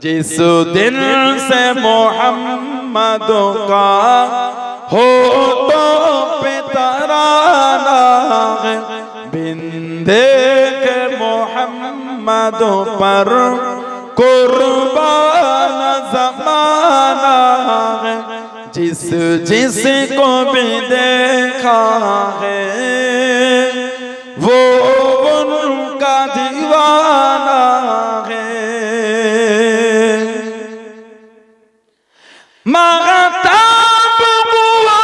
जिस दिन से मोहम्मद का हो तो पे तराना बिंदे के मोहम्मद पर कुर्बान ज़माना जिस जिस को भी देखा है वो उनका दीवाना है। महताब हुआ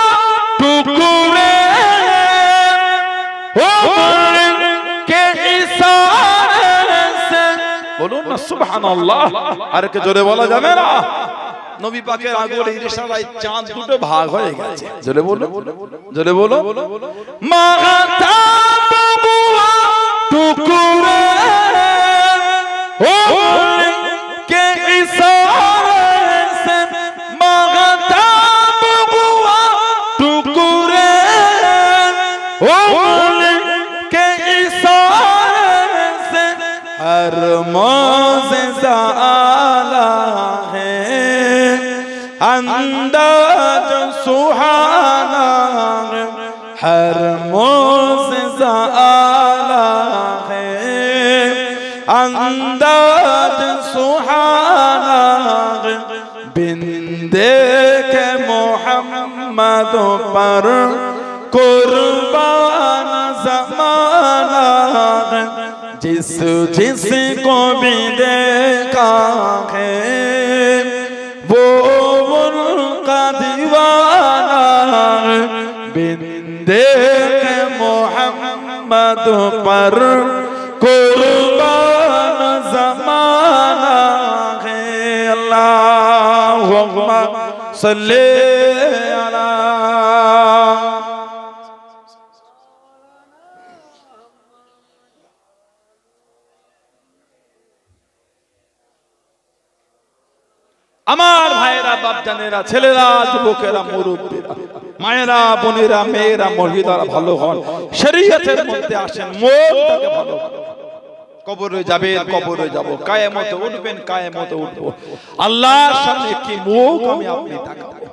टुकड़े के इशारे से बोलो ना सुभान अल्लाह। अरे के जोरे बोला जाবে না নবী পাকের আঙ্গুলের ইশারায় চাঁদ দুটো ভাগ হয়ে গেছে। জোরে বলো জোরে বলো। महताब हुआ टुकड़े के इशारे से महताब हुआ टुकड़े के इशारे से हर मौज़िज़ा आला है अंदाज़ सुहाना हर मौज़िज़ा आला है अंदाज़ सुहाना बिंदे के मोहम्मद पर कुर्बान ज़माना जिस जिस को भी देखा है वो उनका दीवाना बिंदे के मोहम्मद पर कुर्बान ज़माना है। अल्लाहुम्मा सल्ली अला আমার ভাইরা বাপজানেরা ছেলেরা যুবকেরা মুরব্বীরা মায়েরা বোনেরা মেয়েরা মহিলারা ভালো হন শরীয়তের মধ্যে আসেন মনটাকে ভালো কবরে যাবেন কবরে যাব কিয়ামতে উঠবেন কিয়ামতে উঠব আল্লাহর সামনে কি মুখ আমি আপনি তাকাবো।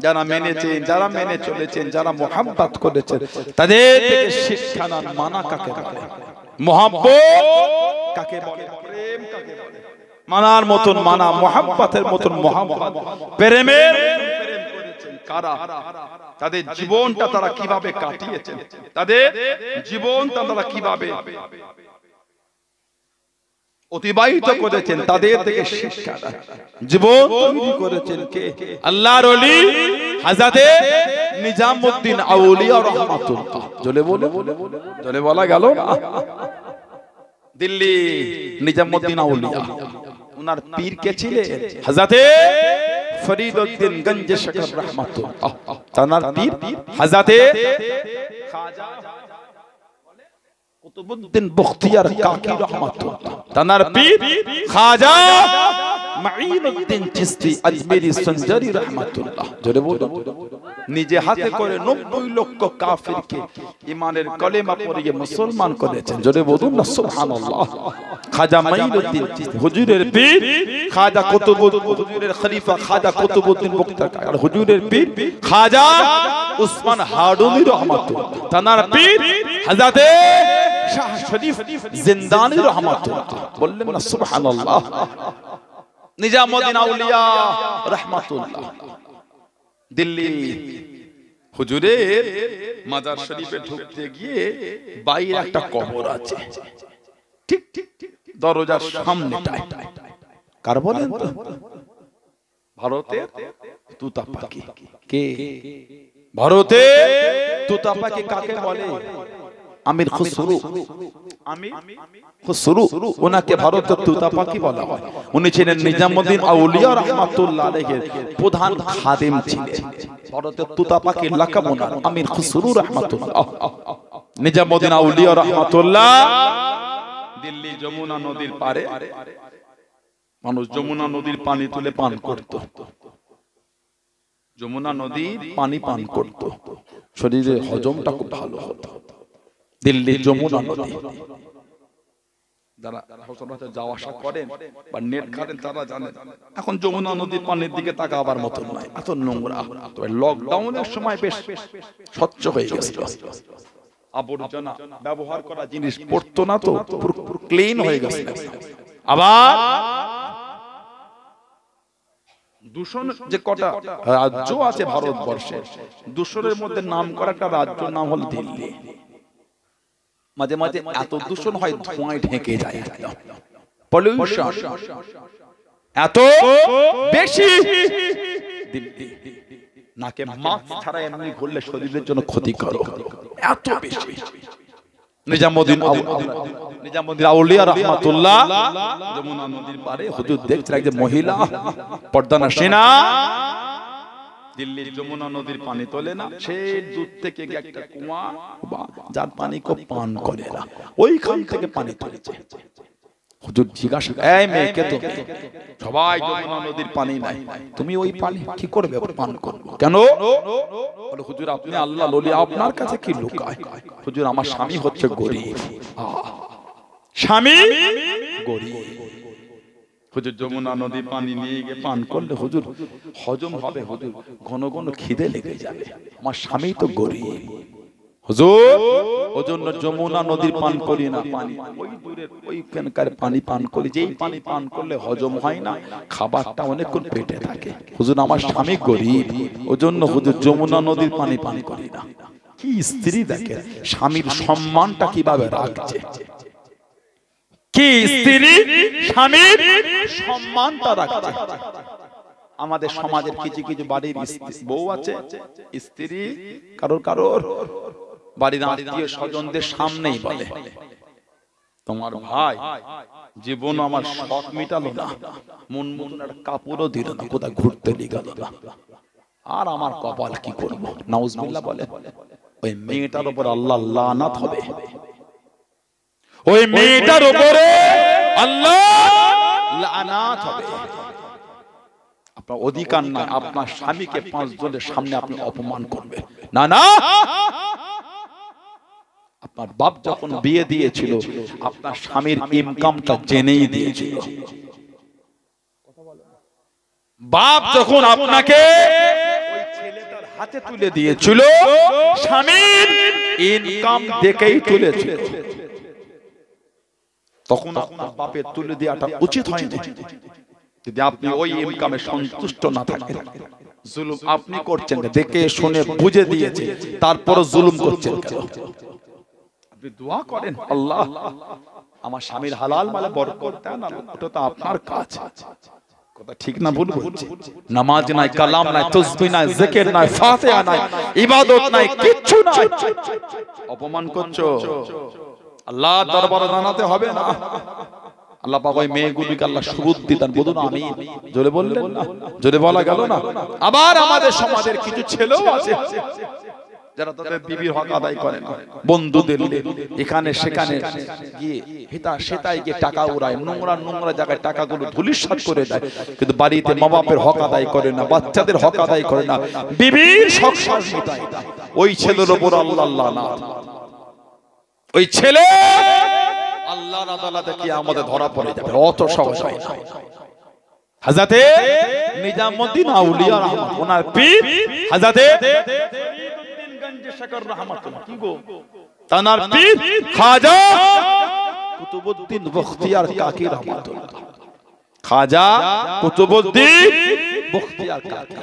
যারা মেনেছেন যারা মেনে চলেছেন যারা মুহাব্বত করেছেন তাদের থেকে শিক্ষা নেন মানা কাকে বলে মুহাব্বত কাকে বলে প্রেম কাকে বলে মানার মতন মানা মুহাব্বতের মতন মুহাব্বত প্রেমের প্রেম করেছেন কারা তাদের জীবনটা তারা কিভাবে কাটিয়েছেন তাদের জীবনটা তারা কিভাবে অতিবাহিত করেছেন তাদের থেকে শিক্ষা জীবন তৈরি করেছেন কে আল্লাহর ওলি হযরতে নিজামউদ্দিন আউলিয়া রাহমাতুল্লাহ জলে বলে জলে বলা গেল না দিল্লি নিজামউদ্দিন আউলিয়া উনার পীর কে ছিলেন হযরতে ফরিদউদ্দিন গঞ্জ শকর রাহমাতুল্লাহ তানার পীর হযরতে খাজা কুতুবউদ্দিন বখতিয়ার কাকি রাহমাতুল্লাহ তানার পীর খাজা মাঈনুদ্দিন চিশতি আজমেরি সঞ্জারি রাহমাতুল্লাহ জোরে বলো নিজে হাতে করে 90 লক্ষ কাফিরকে ঈমানের কলেমা পড়িয়ে মুসলমান করেছেন জোরে বলুন না সুবহানাল্লাহ। খাজা মাঈনুদ্দিন চিশতি হুজুরের পীর খাজা কুতুবউদ্দিন হুজুরের খলিফা খাজা কুতুবউদ্দিন বখতিয়ার আর হুজুরের পীর খাজা উসমান হারুনি রাহমাতুল্লাহ তানার পীর হযরতে শাহ শরীফ জিন্দানি রাহমাতুল্লাহ বললেন না সুবহানাল্লাহ। নিজামউদ্দিন আউলিয়া রাহমাতুল্লাহ দিল্লি হুজুরের মাজার শরীফে ঢুকতে গিয়ে বাইরে একটা কবর আছে ঠিক দরজার সামনেটায় কার বলেন তো ভারতের তুতা পাখি কে ভারতের তুতা পাখি কাকে বলে আমির খুসরু আমির খুসরু ওনাকে ভারতের তুতা পাখি বলা হয়। উনি ছিলেন নিজামউদ্দিন আউলিয়া রাহমাতুল্লাহ আলাইহির প্রধান খাদেম ছিলেন ভারতের তুতা পাখির লাকাব ওনার আমির খুসরু রাহমাতুল্লাহ। নিজামউদ্দিন আউলিয়া রাহমাতুল্লাহ দিল্লি যমুনা নদীর পারে মানুষ যমুনা নদীর পানি তুলে পান করত যমুনা নদীর পানি পান করত শরীরে হজমটা খুব ভালো হতো। দিল্লি যমুনা নদী যারা হজরতে যাওয়া আসা করেন বা নেট ঘাটেন তারা জানেন এখন যমুনা নদীর পানির দিকে তাকাবার মতো নয়, এত নোংরা। তবে লকডাউনের সময় বেশ স্বচ্ছ হয়ে গেছিল, আবর্জনা ব্যবহার করা জিনিস পড়তো না, তো পুরো ক্লিন হয়ে গেছে। আবার দূষণ যে কটা রাজ্য আছে ভারতবর্ষে, দূষণের মধ্যে নাম করা একটা রাজ্যের নাম হল দিল্লি। মাঝে মাঝে এত দূষণ হয় ধোঁয়ায় ঢেকে যায়, পলিউশন এত বেশি। নাকে মাস্ক ছাড়া এমনি ঘুরলে শরীরের জন্য ক্ষতিকর, এত বেশি। নিজামুদ্দিন আউলিয়া রাহমাতুল্লাহ যমুনা নদীর পারে হুজুর দেখছেন একজন মহিলা পর্দানশীনা দিল্লির যমুনা নদীর পানি তোলে না, সে দূর থেকে একটা কুয়া যার পানি কো পান করে না, ওইখান থেকে পানি তুলেছে। হুজুর জিজ্ঞাসা, এই মেয়েকে তো সবাই যমুনা নদীর পানি নাই, তুমি ওই পানি কি করবে পান করবে কেন? বলে হুজুর আপনি আল্লাহ ওলি, আপনার কাছে কি লুকায়? হুজুর আমার স্বামী হচ্ছে গরীব, স্বামী গরীব। হুজুর যমুনা নদীর পানি নিয়ে গিয়ে পান করলে হুজুর হজম হবে, হুজুর ঘন ঘন খিদে লেগে যাবে, আমার স্বামী তো গরীব। হুজুর ওজন্য যমুনা নদীর পান করি না, পানি ওই দূরের ওইখানকার পানি পান করি, যেই পানি পান করলে হজম হয় না, খাবারটা অনেকক্ষণ পেটে থাকে। হুজুর আমার স্বামী গরীব, ওজন্য হুজুর যমুনা নদীর পানি পান করি না। কি স্ত্রী দেখে স্বামীর সম্মানটা কিভাবে রাখছে, কি স্ত্রী স্বামীর সম্মানটা রাখছে। আমাদের সমাজের কিছু কিছু বাড়ির বউ আছে, স্ত্রী কারোর বাড়ির আত্মীয় স্বজনদের সামনেই বলে, তোমার ভাই জীবন আমার শখ মিটালো না, মন মতন একটা কাপড়ও দিল না, কোথায় ঘুরতে নিয়ে গেল না, আর আমার কপাল কি করব? নাউজুবিল্লাহ বলে। ওই মেয়েটার উপর আল্লাহ লানাত হবে, ওই মেয়েটার উপরে আল্লাহ লানাত হবে। আপনার অধিকার নাই আপনার স্বামীকে 5 জনের সামনে আপনি অপমান করবেন, না না। আপনার বাপ যখন বিয়ে দিয়েছিল আপনার স্বামীর ইনকামটা জেনেই দিয়েছিল। বাপ যখন আপনাকে ওই ছেলেটার হাতে তুলে দিয়েছিল স্বামীর ইনকাম দেখেই তুলেছিল, তখন আপনার বাপের তুলে দেওয়াটা উচিত হয়নি। যদি আপনি ওই ইনকামে সন্তুষ্ট না থাকেন, জুলুম আপনি করছেন, দেখে শুনে বুঝে দিয়েছে তারপরও জুলুম করছেন কেন? আপনি দোয়া করেন, আল্লাহ আমার স্বামীর হালাল মালে বরকত দেন, ওটা তো আপনার কাজ। কথা ঠিক না ভুল বলছি? নামাজ নাই, কালাম নাই, তাসবিহ নাই, জিকির নাই, ফাতিহা নাই, ইবাদত নাই, কিচ্ছু নাই, অপমান করছো, আল্লাহ দরবারে জানাতে হবে না। আল্লাহ পাক ওই মেয়েগুলিকে আল্লাহ সুবুদ্ধি দান, বলুন আমিন। জোরে বললেন না? জোরে বলা গেল না? আবার আমাদের সমাজের কিছু ছেলেও আছে যারা তাদের বিবির হক আদায় করে না, বন্ধুদের এখানে সেখানে গিয়ে হিতা সেটাই গিয়ে টাকা উড়ায়, নোংরা নোংরা জায়গায় টাকাগুলো ধুলিস্যাৎ করে দেয়, কিন্তু বাড়িতে মা বাপের হক আদায় করে না, বাচ্চাদের হক আদায় করে না, বিবির সংসার মিটায় না। ওই ছেলের উপর আল্লাহ লানাত, ওই ছেলে আল্লাহর আদালতে কিয়ামতে ধরা পড়ে যাবে, অত সহজ হয় না। হযরতে নিজামুদ্দিন আউলিয়া রাহমাতুল্লাহ, ওনার পীর হযরতে ফরিদউদ্দিন গঞ্জি শকর রাহমাতুল্লাহ, কি গো তানার পীর খাজা কুতুবউদ্দিন বখতিয়ার কাকি রাহমাতুল্লাহ, খাজা কুতুবউদ্দিন বখতিয়ার কাকি,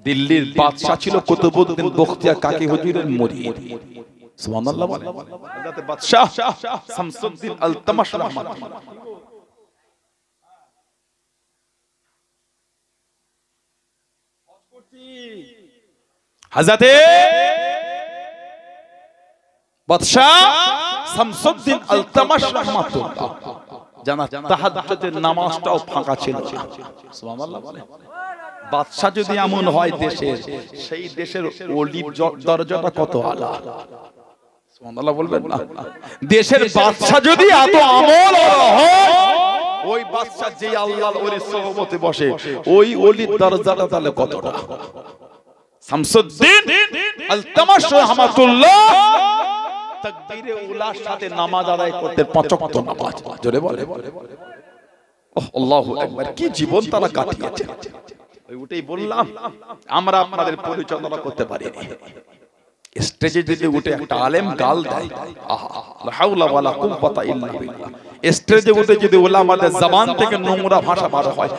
দিল্লির বাদশা ছিল কুতুবউদ্দিন বখতিয়ার কাকি হুজুরের মুরিদ। সুবহানাল্লাহ বলে। হযরত বাদশাহ শামসুদ্দিন আলতামাশ রাহমাতুল্লাহ, হযরত বাদশাহ শামসুদ্দিন আলতামাশ রাহমাতুল্লাহ জানা তাহাজ্জুদের নামাজটাও ফাঁকা ছিল। সুবহানাল্লাহ বলে। বাদশা যদি এমন হয় দেশের, সেই দেশের ওলির দরজাটা কত আলা, সুবহানাল্লাহ বলবেন না? দেশের বাদশা যদি এত আমল হয়, ওই বাদশা যে আল্লাহর ওলির সোহবতে বসে, ওই ওলির দরজাটা তাহলে কতটা। শামসুদ্দিন আলতামাশ রাহমাতুল্লাহ তাকবীরে উলার সাথে নামাজ আদায় করতে 5 ওয়াক্ত নামাজ। জোরে বলে আল্লাহু আকবার। কি জীবন তারা কাটিয়েছে। ওই উঠেই বললাম আমরা আপনাদের পরিচালনা করতে পারিনি। স্টেজে যদি উঠে একটা আলেম গাল দেয়, আহা লা হাওলা ওয়ালা কুওয়াতা ইল্লা বিল্লাহ। স্টেজে উঠে যদি ওলামাদের জবান থেকে নোংরা ভাষা বার হয়,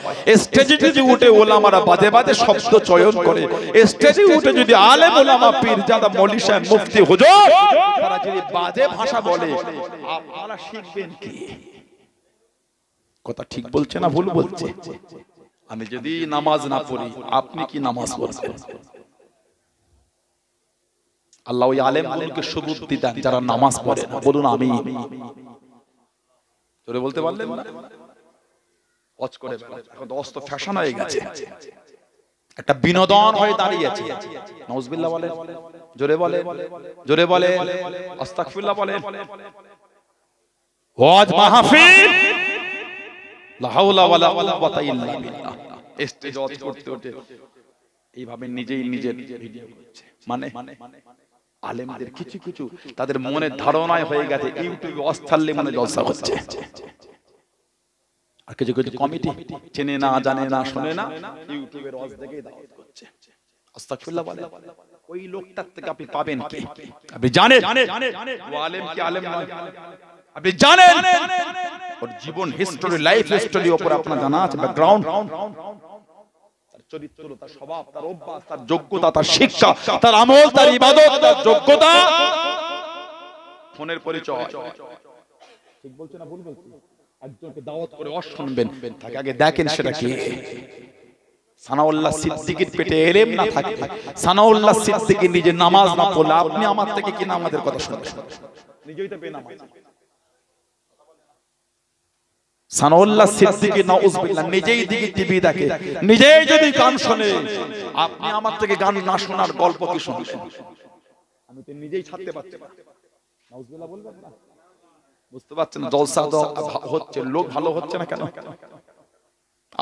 স্টেজে যদি উঠে ওলামারা বাজে বাজে শব্দ চয়ন করে, স্টেজে উঠে যদি আলেম ওলামা পীরজাদা মৌলভী সাহেব মুফতি হুজুর তারা যদি বাজে ভাষা বলে, আপনারা শিখবেন কি? কথা ঠিক বলছে না ভুল বলছে? আমি যদি নামাজ না পড়ি, আপনি কি নামাজ পড়বেন? আল্লাহ ওই আলেমকে সুবুদ্ধি দেন যারা নামাজ পড়ে না। বলুন আমি। তোরে বলতে পারলেন না? ওয়াজ করে এখন তো অস্ত ফ্যাশন হয়ে গেছে, একটা বিনোদন হয়ে দাঁড়িয়েছে। নাউজুবিল্লাহ বলে, জোরে বলে, জোরে বলে, আস্তাগফিরুল্লাহ বলে। ওয়াজ মাহফিল লা হাওলা ওয়ালা কুওয়াতা ইল্লা বিল্লাহ। স্টেজ ওয়াজ করতে করতে এইভাবে নিজেই নিজের ভিডিও করছে। মানে আলেমদের কিছু কিছু তাদের মনে ধারণায় হয়ে গেছে ইউটিউবে অস্থাল্লে মনে জলসা হচ্ছে। আর কিছু কিছু কমিটি চেনে না, জানে না, শুনে না, ইউটিউবের ওয়াজ দেখে দাওয়াত করছে। আস্তাগফিরুল্লাহ বলে। ওই লোকটার থেকে আপনি পাবেন কি? আপনি জানেন ও আলেম কি আলেম নয়? আপনি জানেন ওর জীবন হিস্টরি, লাইফ হিস্টরি উপর আপনার জানা আছে, ব্যাকগ্রাউন্ড, চরিত্র, তার স্বভাব, তার অভ্যাস, তার যোগ্যতা, তার শিক্ষা, তার আমল, তার ইবাদত, তার যোগ্যতা, ফোনের পরিচয়। ঠিক বলছেন না ভুল বলছি? একজনকে দাওয়াত করে ওয়াজ শুনবেন, তাকে আগে দেখেন সেটা কি। সানাউল্লাহ সিদ্দিকীর পেটে এলেম না থাকে, সানাউল্লাহ সিদ্দিকী নিজে নামাজ না পড়লে আপনি আমার থেকে কি নামাজের কথা শুনবেন? নিজেই তো বেনামাজ। সানাউল্লাহ সিদ্দিকী নাউজুবিল্লাহ নিজেই দিকে টিভি দেখে, নিজেই যদি গান শুনে, আপনি আমার থেকে গান না শোনার গল্প কি শুনবেন? আমি তো নিজেই ছাড়তে পারছি না। নাউজুবিল্লাহ বলবেন না? বুঝতে পারছেন? জলসা তো হচ্ছে, লোক ভালো হচ্ছে না কেন?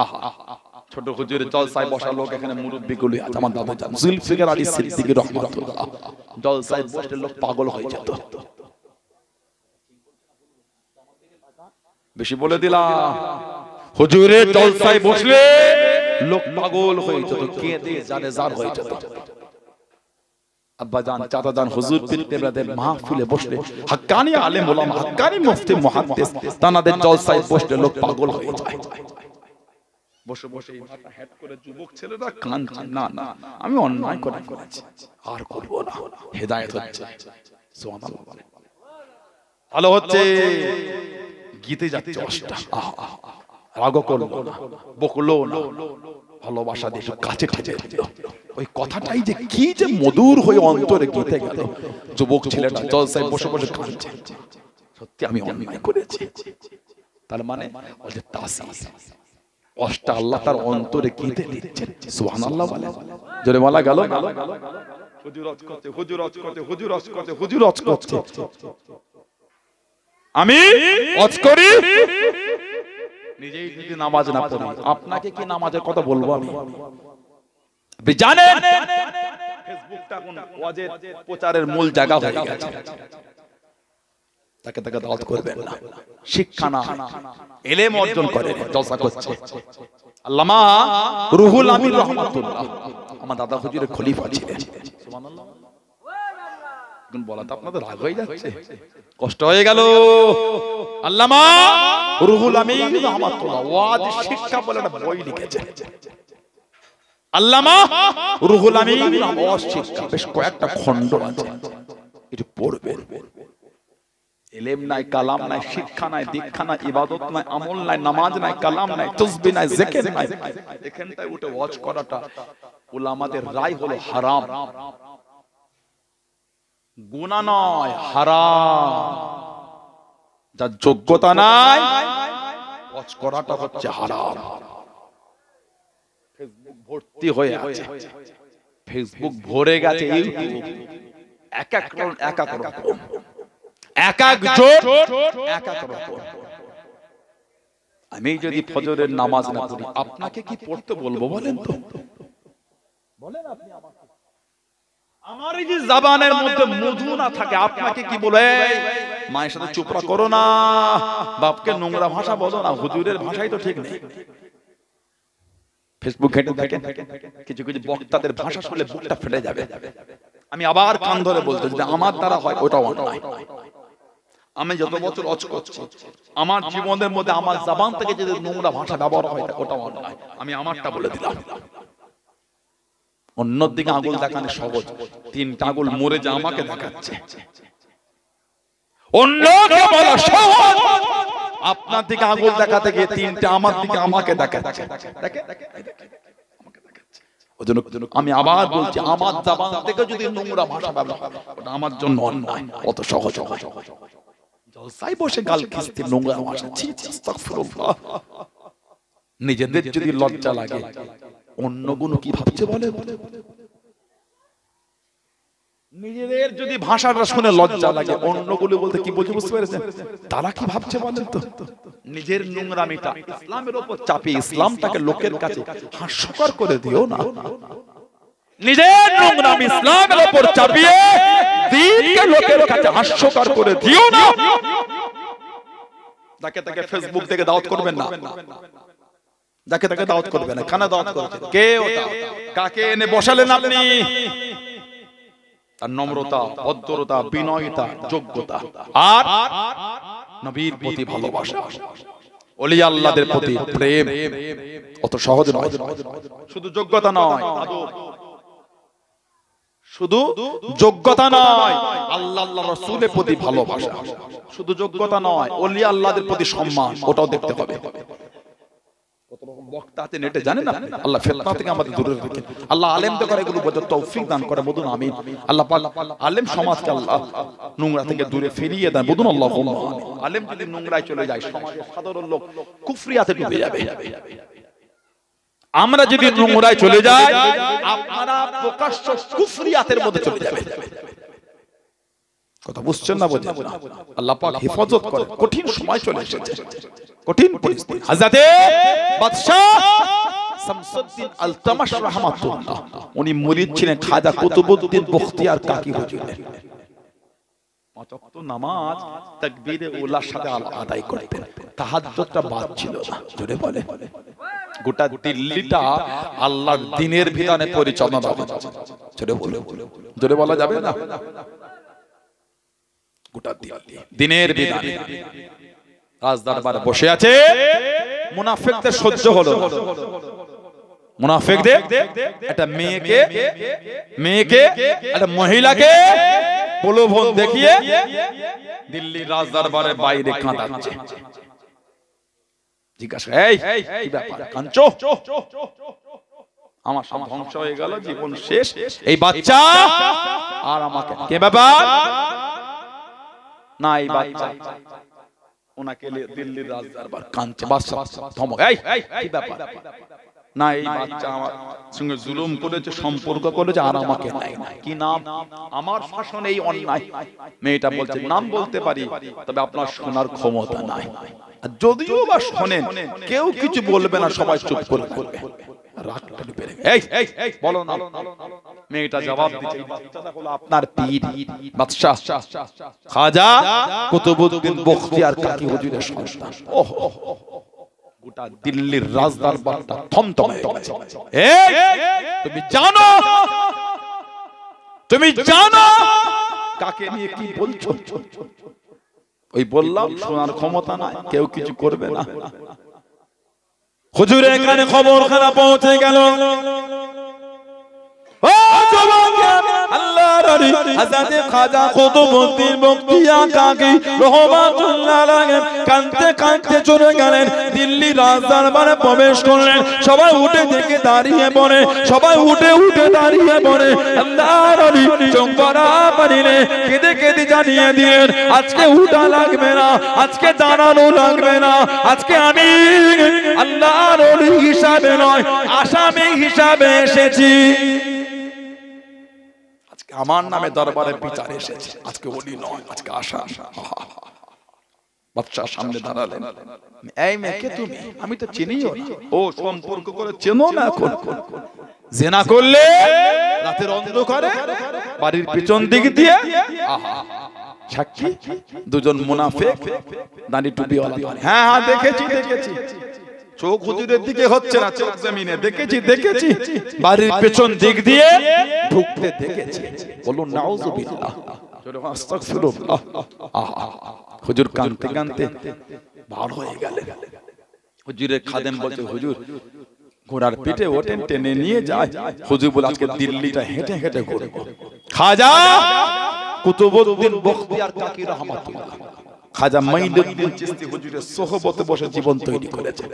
আহা ছোট হুজুরের জলসায় বসা লোক এখানে মুরব্বিগুলো আছে। আমার দাদা জান জুলফিকার আলী সিদ্দিকী রাহমাতুল্লাহ জলসায় বসলে লোক পাগল হয়ে যেত। বেশি বলে দিলাম, হুজুরের জলসায় বসলে লোক পাগল হয়ে যেত, কেঁদে জানে জার হয়ে যেত। আব্বা জান, চাচা জান, হুজুর পীর কেবলাদের মাহফিলে বসলে, হাক্কানি আলেম ওলামা, হাক্কানি মুফতি মুহাদ্দিস তানাদের জলসায় বসলে লোক পাগল হয়ে যায়। বসে বসে মাথা হেড করে যুবক ছেলেরা কাঁদছে, না না আমি অন্যায় করেছি, আর করব না। হেদায়েত হচ্ছে, সুবহানাল্লাহ, ভালো হচ্ছে, গীতে যাচ্ছে অষ্টা। রাগ করলো না, বকলো না, ভালোবাসা দিয়ে কাছে ঠেকে দিল। ওই কথাটাই যে কি যে মধুর হয়ে অন্তরে গেঁথে গেল। যুবক ছেলেটা জলসায় বসে বসে কাঁদছে, সত্যি আমি অন্যায় করেছি। তার মানে ওই যে তাসিস অষ্টা আল্লাহ তার অন্তরে গেঁথে দিচ্ছেন। সুবহানাল্লাহ বলে, জোরে বলা গেল না? হুজুর ওয়াজ করতে, হুজুর ওয়াজ করতে, হুজুর ওয়াজ করতে, হুজুর ওয়াজ করতে, আমি ওয়াজ করি, নিজেই যদি নামাজ না পড়ি, আপনাকে কি নামাজের কথা বলবো আমি? আপনি জানেন ফেসবুকটা এখন ওয়াজের প্রচারের মূল জায়গা হয়ে গেছে। তাকে তাকে দাওয়াত করবেন না, শিক্ষা না, ইলম অর্জন করে জলসা করছে। আল্লামা রুহুল আমিন রাহমাতুল্লাহ আমার দাদা হুজুরের খলিফা ছিলেন। সুবহানাল্লাহ। এখন বলা তো আপনাদের রাগ হয়ে যাচ্ছে, কষ্ট হয়ে গেল। আল্লামা রুহুল আমিন রাহমাতুল্লাহ ওয়াজ শিক্ষা বলে একটা বই লিখেছেন। আল্লামা রুহুল আমিন ওয়াজ শিক্ষা, বেশ কয়েকটা খণ্ড আছে, এটি পড়বেন। ইলম নাই, কালাম নাই, শিক্ষা নাই, দীক্ষা নাই, ইবাদত নাই, আমল নাই, নামাজ নাই, কালাম নাই, তাসবিহ নাই, জিকির নাই, এখানটায় উঠে ওয়াজ করাটা উলামাদের রায় হলো হারাম, গুনাহ নয়, হারাম। যার যোগ্যতা নাই ওয়াজ করাটা হচ্ছে হারাম। ফেসবুক ভর্তি হয়ে আছে, ফেসবুক ভরে গেছে, ইউটিউব এক এক রকম, এক এক রকম, এক এক জোট, এক এক রকম। আমি যদি ফজরের নামাজ না পড়ি, আপনাকে কি পড়তে বলবো বলেন তো? বলেন আপনি আমাকে। আমার এই যে জবানের মধ্যে মধু না থাকে, আপনাকে কি বলে মায়ের সাথে চুপরা করো না, বাপকে নোংরা ভাষা বলো না, হুজুরের ভাষাই তো ঠিক নেই। ফেসবুক ঘেঁটে দেখেন কিছু কিছু বক্তাদের ভাষা শুনলে বুকটা ফেটে যাবে। আমি আবার কান ধরে বলতে, যদি আমার দ্বারা হয় ওটাও অন্যায়। আমি যত বছর অজ করছি, আমার জীবনের মধ্যে আমার জবান থেকে যদি নোংরা ভাষা ব্যবহার হয় ওটাও অন্যায়। আমি আমারটা বলে দিলাম। অন্যদিকে আঙুল দেখানো সহজ, তিনটা আঙুল মরে যা আমাকে দেখাচ্ছে। অন্যকে বলা সহজ, আপনার দিকে আঙুল দেখাতে গিয়ে তিনটা আমার দিকে আমাকে দেখাচ্ছে। আমি আবার বলছি, আমার জবান থেকে যদি নোংরা ভাষা ব্যবহার হয় ওটা আমার জন্য অন্যায়। অত সহজ জলসায় বসে গাল খিস্তি নোংরা ভাষা, আস্তাগফিরুল্লাহ। নিজেদের যদি লজ্জা লাগে অন্যগুলো কি ভাবছে বলে? নিজেদের যদি ভাষাটা শুনে লজ্জা লাগে অন্যগুলো বলতে কি বলছে বুঝতে পেরেছেন? তারা কি ভাবছে বলেন তো? নিজের নোংরামিটা ইসলামের উপর চাপিয়ে ইসলামটাকে লোকের কাছে হাস্যকর করে দিও না। নিজের নোংরামি ইসলামের উপর চাপিয়ে দ্বীনকে লোকের কাছে হাস্যকর করে দিও না। তাকে তাকে ফেসবুক থেকে দাওয়াত করবেন না, যাকে তাকে দাওয়াত করবে না। কানা দাওয়াত করছে কে? ওটা কাকে এনে বসালেন আপনি? তার নম্রতা, ভদ্রতা, বিনয়তা, যোগ্যতা আর নবীর প্রতি ভালোবাসা, ওলি আল্লাহদের প্রতি প্রেম অত সহজ নয়। শুধু যোগ্যতা নয়, শুধু যোগ্যতা নয়, আল্লাহ আল্লাহ রাসূলের প্রতি ভালোবাসা। শুধু যোগ্যতা নয়, ওলি আল্লাহদের প্রতি সম্মান, ওটাও দেখতে হবে। বক্তাতে নেটে জানেন না, আল্লাহ ফিতনা থেকে আমাদের দূরে রাখেন। আল্লাহ আলেমদের করে এগুলো বোঝার তৌফিক দান করে, বলুন আমিন। আল্লাহ পাক আলেম সমাজকে আল্লাহ নোংরা থেকে দূরে ফিরিয়ে দেন, বলুন আল্লাহুম্মা আমিন। আলেম যদি নোংরায় চলে যায় সমাজের সাধারণ লোক কুফরিয়াতে ডুবে যাবে। আমরা যদি নোংরায় চলে যাই আপনারা প্রকাশ্য কুফরিয়াতের মধ্যে চলে যাবেন। কথা বুঝছেন না? বোঝেন না? আল্লাহ পাক হেফাজত করে। কঠিন সময় চলে এসেছে, কঠিন পরিস্থিতি। হযরতে বাদশাহ শামসুদ্দিন আলতামাশ রাহমাতুল্লাহ, উনি মুরিদ ছিলেন খাজা কুতুবউদ্দিন বখতিয়ার কাকি হুজুরের। পাঁচ ওয়াক্ত নামাজ তাকবীরে উলার সাথে আদায় করতেন, তাহাজ্জুদটা বাদ ছিল না। জোরে বলে, গোটা দিল্লিটা আল্লাহর দ্বীনের বিধানে পরিচালনা হচ্ছে। জোরে বলে, জোরে বলা যাবে না? গোটা দিল্লি দ্বীনের বিধানে। রাজদরবারে বসে আছে, মুনাফিকদের সহ্য হলো না। মুনাফিকদের একটা মেয়েকে একটা মহিলাকে প্রলোভন দেখিয়ে দিল্লির রাজদরবারের বাইরে কাঁদাচ্ছে। জিজ্ঞাসা, এই কি ব্যাপার কাঁদছো? আমার সব ধ্বংস হয়ে গেল, জীবন শেষ, এই বাচ্চা আর আমাকে। কে ব্যাপার? না এই বাচ্চা, ওনাকে দিল্লির রাজদরবার কাঁদছে। বাদশা ধমক, এই কি ব্যাপার? না এই বাচ্চা আমার সঙ্গে জুলুম করেছে, সম্পর্ক করেছে আর আমাকে নাই। কি নাম? আমার শাসন এই অন্যায়। মেয়েটা বলছে, নাম বলতে পারি, তবে আপনার শোনার ক্ষমতা নাই। আর যদিও বা শোনেন কেউ কিছু বলবে না, সবাই চুপ করে থাকবে। রাগটা বেড়ে গেল, এই বলো না। মেয়েটা জবাব দিচ্ছে, বাচ্চাটা হলো আপনার পীর বাদশাহ খাজা কুতুবউদ্দিন বখতিয়ার কাকি হুজুরের সন্তান। ওহো, গোটা দিল্লির রাজদরবারটা থমথমে হয়ে গেছে। তুমি জানো কাকে নিয়ে কি বলছো? ওই বললাম শোনার ক্ষমতা নাই, কেউ কিছু করবে না। হুজুরের কানে খবরখানা পৌঁছে গেল। ও যুবক, আল্লাহর ওলি হযরত খাজা কুতুবউদ্দিন বখতিয়ার কাকি রহমাতুল্লাহ আলাইহি কাঁদতে কাঁদতে চলে গেলেন, দিল্লি রাজদরবারে প্রবেশ করলেন। সবাই উঠে থেকে দাঁড়িয়ে পড়ে, সবাই উঠে দাঁড়িয়ে পড়ে। আল্লাহর ওলি চোখ ভরা পানিতে কেঁদে কেঁদে জানিয়ে দিলেন, আজকে উঠা লাগবে না, আজকে দাঁড়ানো লাগবে না, আজকে আমি আল্লাহর ওলি হিসাবে নয়, আসামি হিসাবে এসেছি। আমার নামে দরবারে বিচার এসেছে, আজকে ওলি নয়, আজকে আশা। বাদশার সামনে দাঁড়ালেন, এই মেয়েকে তুমি? আমি তো চিনিও না। ও সম্পর্ক করে চেনো না? এখন জেনা করলে রাতের অন্ধকারে বাড়ির পিছন দিক দিয়ে সাক্ষী দুজন মুনাফিক দাড়ি টুপিওয়ালা। হ্যাঁ হ্যাঁ দেখেছি দেখেছি, চোখ হুজুরের দিকে হচ্ছে না, চোখ জমিনে দেখেছি দেখেছি, বাড়ির পেছন দিক দিয়ে ঢুকতে দেখেছি। বলুন নাউজুবিল্লাহ, আস্তাগফিরুল্লাহ। হুজুর কাঁদতে কাঁদতে বার হয়ে গেলেন। হুজুরের খাদেম বলছে, হুজুর ঘোড়ার পিঠে ওঠেন, টেনে নিয়ে যায়। হুজুর বলে, আজকে দিল্লিটা হেঁটে হেঁটে ঘুরবো। খাজা কুতুবউদ্দিন বখতিয়ার কাকি রহমাতুল্লাহ, খাজা মাইনুদ্দিন চিশতি হুজুরের সোহবতে বসে জীবন তৈরি করেছে।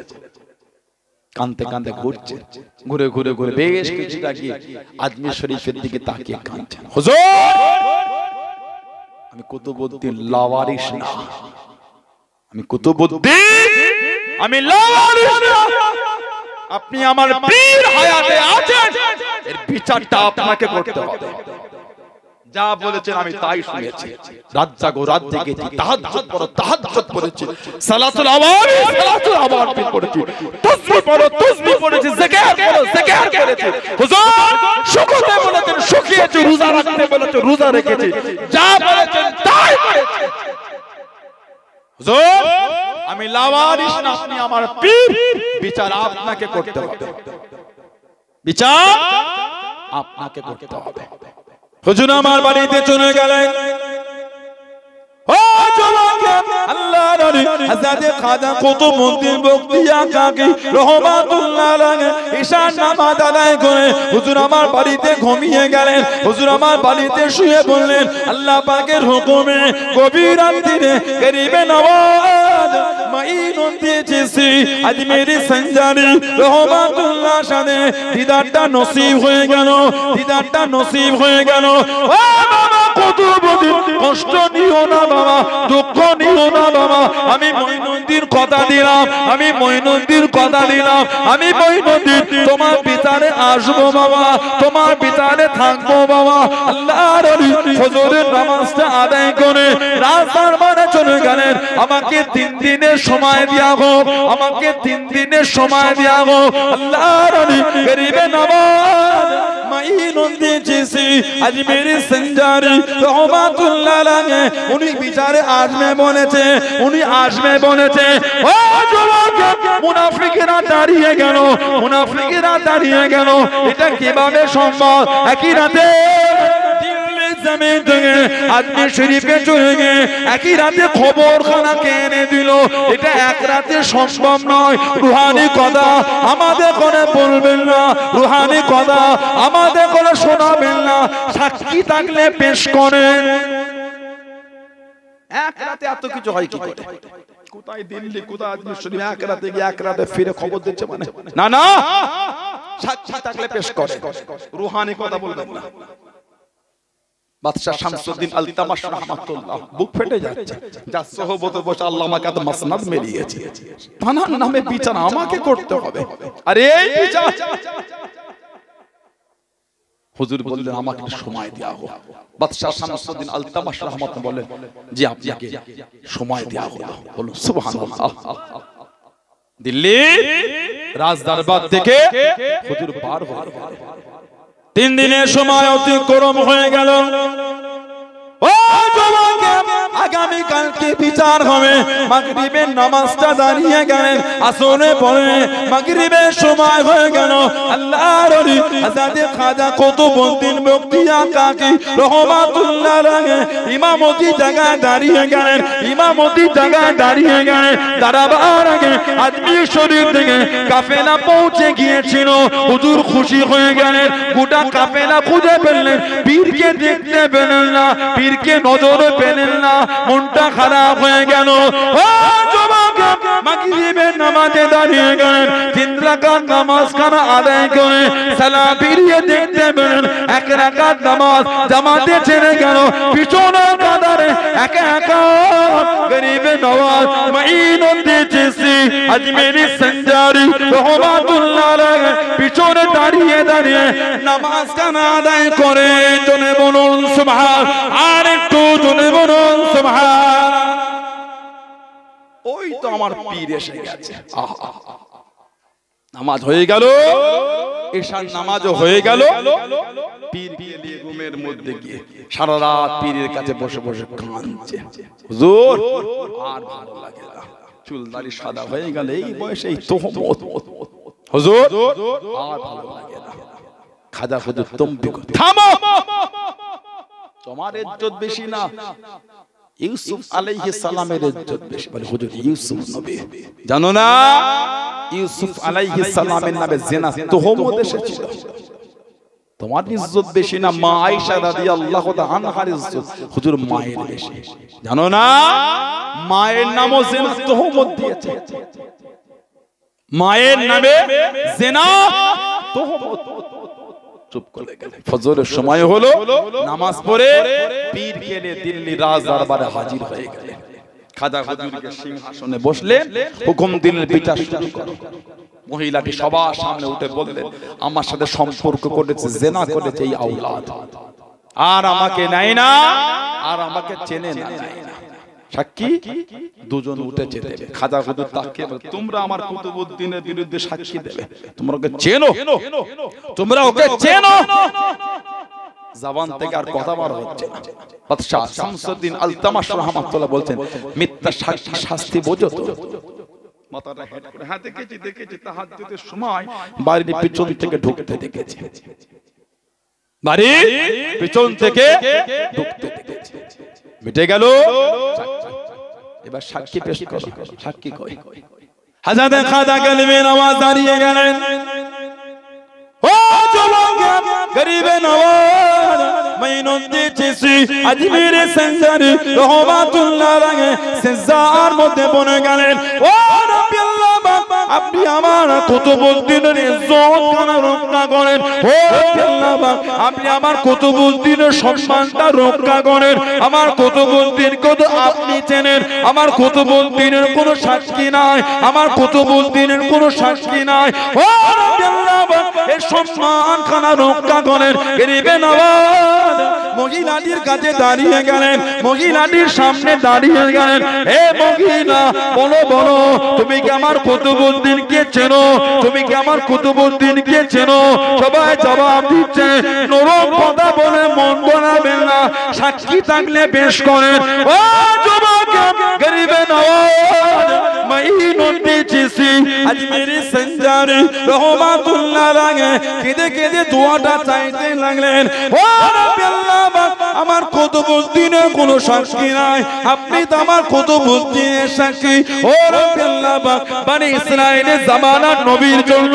কাঁদতে কাঁদতে ঘুরছে, ঘুরে ঘুরে ঘুরে বেশ কিছুটা গিয়ে আজমির শরীফের দিকে তাকিয়ে কাঁদছেন। হুজুর আমি কুতুবউদ্দিন লাওয়ারিস না, আমি কুতুবউদ্দিন, আমি লাওয়ারিস না। আপনি আমার পীর হায়াতে আছেন, এর বিচারটা আপনাকে করতে হবে। যা বলেছেন আমি তাই শুনেছি। রাত জাগো, রাত জেগেছি, তাহাজ্জুদ পড়ো, তাহাজ্জুদ পড়েছি, সালাতুল আওয়ামি, সালাতুল আওয়ামি পড়েছি, তাসবিহ পড়ো, তাসবিহ পড়েছি, জিকির করো, জিকির করেছি। হুজুর শুকতে বলেছেন শুকিয়েছি, রোজা রাখতে বলেছেন রোজা রেখেছি, যা বলেছেন তাই করেছি। হুজুর আমি লাওয়ারিস না, আপনি আমার পীর, বিচার আপনাকে করতে হবে, বিচার আপনাকে করতে হবে। হুজুর আমার বাড়িতে চলে গেলেন। ও জমাকে আল্লাহর নবী হযরত খাজা কুতুবউদ্দিন বখতিয়ার কাকি রহমাতুল্লাহ আলাইহি ঈশার নামাজ আদায় করে হুজুর আমার বাড়িতে ঘুমিয়ে গেলেন। হুজুর আমার বাড়িতে শুয়ে বললেন, আল্লাহ পাকের হুকুমে গভীর রাতে গরিবে নওয়াজ মাইনুদ্দিন চিশতি আজমেরি সঞ্জারি রহমাতুল্লাহ সাথে দিদারটা নসিব হয়ে গেল, দিদারটা নসিব হয়ে গেল। ও বাবা কুতুবউদ্দিন, কষ্ট নিও না বাবা, দুঃখ নিও না বাবা, আমি মাইনুদ্দিন কথা দিলাম, আমি মাইনুদ্দিন কথা দিলাম, আমি মাইনুদ্দিন তোমার বিচারে আসবো বাবা, তোমার বিচারে থাকবো বাবা। আল্লাহর ওলি ফজরের নামাজটা আদায় করে রাস্তার মানে চলে গেলেন। আমাকে 3 দিনের সময় দেয়া হোক, আমাকে 3 দিনের সময় দেয়া হোক। আল্লাহর ওলি গরিবে নওয়াজ মাইনুদ্দিন চিশতি আজমেরি সঞ্জারি রহমাতুল্লাহ আলাইহি উনি বিচারে আসবে বলেছে, উনি আসবে বলেছে। ও যুবক মুনাফিকরা দাঁড়িয়ে গেল, মুনাফিকরা দাঁড়িয়ে গেল। এটা কিভাবে সম্ভব? একই রাতে জমিন থেকে আজমির শরীফে চলে গিয়ে একই রাতে খবরখানা কেনে দিল। এটা এক রাতে সম্ভব নয়। রুহানি কথা আমাদের করে বলবেন না, রুহানি কথা আমাদের করে শোনাবেন না, সাক্ষী থাকলে পেশ করেন। এক রাতে এত কিছু হয় কি করে? কোথায় দিল্লি, কোথায় আজমির শরীফ, এক রাতে গিয়ে এক রাতে ফিরে খবর দিচ্ছে মানে? না না, সাক্ষী থাকলে পেশ করে, রুহানি কথা বলবেন না। বাদশা শামসুদ্দিন আলতামাশ রাহমাতুল্লাহ বুক ফেটে যাচ্ছে, যা সোহবতে বসে আল্লাহ আমাকে এত মাসনাদ মিলিয়েছে, তানার নামে বিচার আমাকে করতে হবে। আরে এই বিচার হুজুর বললেন আমাকে সময় দেয়া হোক। বাদশা শামসুদ্দিন আলতামাশ রাহমাতুল্লাহ বলেন, জি আপনাকে সময় দেয়া হলো। বলুন সুবহানাল্লাহ। দিল্লি রাজ দরবার থেকে হুজুর পার হয়ে 3 দিনের সময় অতিক্রম হয়ে গেল। ও জমাকে আগামী কালকে বিচার হবে। মাগরিবের নামাজটা দাঁড়িয়ে গেলেন, আসরে পড়ে মাগরিবের সময় হয়ে গেল। আল্লাহর ওলি হযরত খাজা কুতুবউদ্দিন বখতিয়ার কাকি রহমাতুল্লাহ আলাইহি ইমামতি জায়গায় দাঁড়িয়ে গেলেন, ইমামতি জায়গায় দাঁড়িয়ে গেলেন। দাঁড়াবার আগে আজমির শরীফ থেকে কাফেলা পৌঁছে গিয়েছিল। হুজুর খুশি হয়ে গেলেন, গোটা কাফেলা খুঁজে পেলেন, পীরকে দেখতে পেলেন না, পীরকে নজরে পেলেন না, মনটা খারাপ হয়ে গেল। ও যুবক মাগরিবের নামাজে দাঁড়িয়ে গেলেন, 3 রাকাত নামাজ খানা আদায় করে সালাম ফিরিয়ে দেখতে পেলেন 1 রাকাত নামাজ জামাতে ছেড়ে গেল। পিছনে কাতারে একা একা গরিবে নওয়াজ মাইনুদ্দিন চিশতি আজমেরি সঞ্জারি রহমাতুল্লাহ আলাইহি পিছনে দাঁড়িয়ে দাঁড়িয়ে নামাজ খানা আদায় করে। জনে বলুন সুবহান, আর একটু জনে বলুন সুবহান। ওই তো আমার পীর এসে গেছে। নামাজ হয়ে গেল, ঈশার নামাজও হয়ে গেল, পীর গিয়ে রুমের মধ্যে গিয়ে সারা রাত পীরের কাছে বসে বসে কাঁদছে, হুজুর আর ভালো লাগে না, চুল দাড়ি সাদা হয়ে গেল, এই বয়সে এই তোহমত, হুজুর আর ভালো লাগে না। খাজা হুজুর তুমি থামো, তোমার ইজ্জত বেশি না, ইউসুফ আলাইহিস সালামের ইজ্জত বেশি। বলে হুজুর ইউসুফ নবী জানো না, ইউসুফ আলাইহিস সালামের নামে জিনা তোহমত এসেছিল, তোমার ইজ্জত বেশি না, মা আয়েশা রাদিয়াল্লাহু তাআলা আনহার ইজ্জত হুজুর মায়ের বেশি, জানো না মায়ের নামও জিনা তোহমত দিয়েছে, মায়ের নামে জিনা তোহমত। চুপ করে গেল। ফজরের সময় হলো, নামাজ পড়ে পীর গেলে দিল্লি রাজ দরবারে হাজির হয়ে গেলেন। খাজা হুজুরকে সিংহাসনে বসলেন, হুকুম দিলেন বিচার শুরু করো। মহিলাটি সবার সামনে উঠে বললেন, আমার সাথে সম্পর্ক করেছে, জিনা করেছে এই আওলাদ, আর আমাকে নেয় না, আর আমাকে চেনে না, সাক্ষী দুজন উঠেছে দেবে। খাজা হুজুর তাকিয়ে বলে, তোমরা আমার কুতুবউদ্দিনের বিরুদ্ধে সাক্ষী দেবে, তোমরা ওকে চেনো, তোমরা ওকে চেনো? জবান থেকে আর কথা বার হচ্ছে না। বাদশা শামসুদ্দিন আলতামাশ রাহমাতুল্লাহ বলছেন, মিথ্যা সাক্ষী শাস্তি বোঝো তো? মাথাটা হেড করে, হ্যাঁ দেখেছি তাহাজ্জুদের সময় বাড়ির পিছন থেকে ঢুকতে দেখেছি, বাড়ির পিছন থেকে ঢুকতে দেখেছি। মিটে গেল, এবার সাক্ষী পেশ করো। সাক্ষী কই? হযরত খাজা গলিবে নওয়াজ দাঁড়িয়ে গেলেন, ও যুবক গরিবে নওয়াজ মাইনুদ্দিন চিশতি আজমিরে সঞ্জারি রহমাতুল্লাহ আলাইহি সিজদার মধ্যে পড়ে গেলেন, ও নবী আল্লাহ আপনি আমার কুতুবউদ্দিনের ইজ্জত কেন রক্ষা করেন? ও আল্লাহ আপনি আমার কুতুবউদ্দিনের সম্মানটা রক্ষা করেন, আমার কুতুবউদ্দিনকে তো আপনি চেনেন, আমার কুতুবউদ্দিনের কোনো সাক্ষী নাই, আমার কুতুবউদ্দিনের কোনো সাক্ষী নাই, ও আল্লাহ এই সম্মান খানা রক্ষা করেন। গরিবে নওয়াজ মহিলাটির কাছে দাঁড়িয়ে গেলেন, মহিলাটির সামনে দাঁড়িয়ে গেলেন, হে মহিলা বলো বলো তুমি কি আমার কুতুবউদ্দিনকে চেনো? তুমি কি আমার কুতুবউদ্দিনকে চেনো? সবাই জবাব দিচ্ছে, নরম কথা বলে মন বানাবেন না, সাক্ষী থাকলে পেশ করেন। ও যুবক গরিবে নওয়াজ মাইনুদ্দিন চিশতি আজমিরি সঞ্জারি রহমাতুল্লাহ আলাইহি কেঁদে কেঁদে দোয়াটা চাইতে লাগলেন, ও নবী আল্লাহ আমার কুতুবউদ্দিনের কোনো সাক্ষী নাই, আপনি তো আমার কুতুবউদ্দিনের সাক্ষী। ও নবী আল্লাহ বনি ইসরাইলের জামানার নবীর জন্য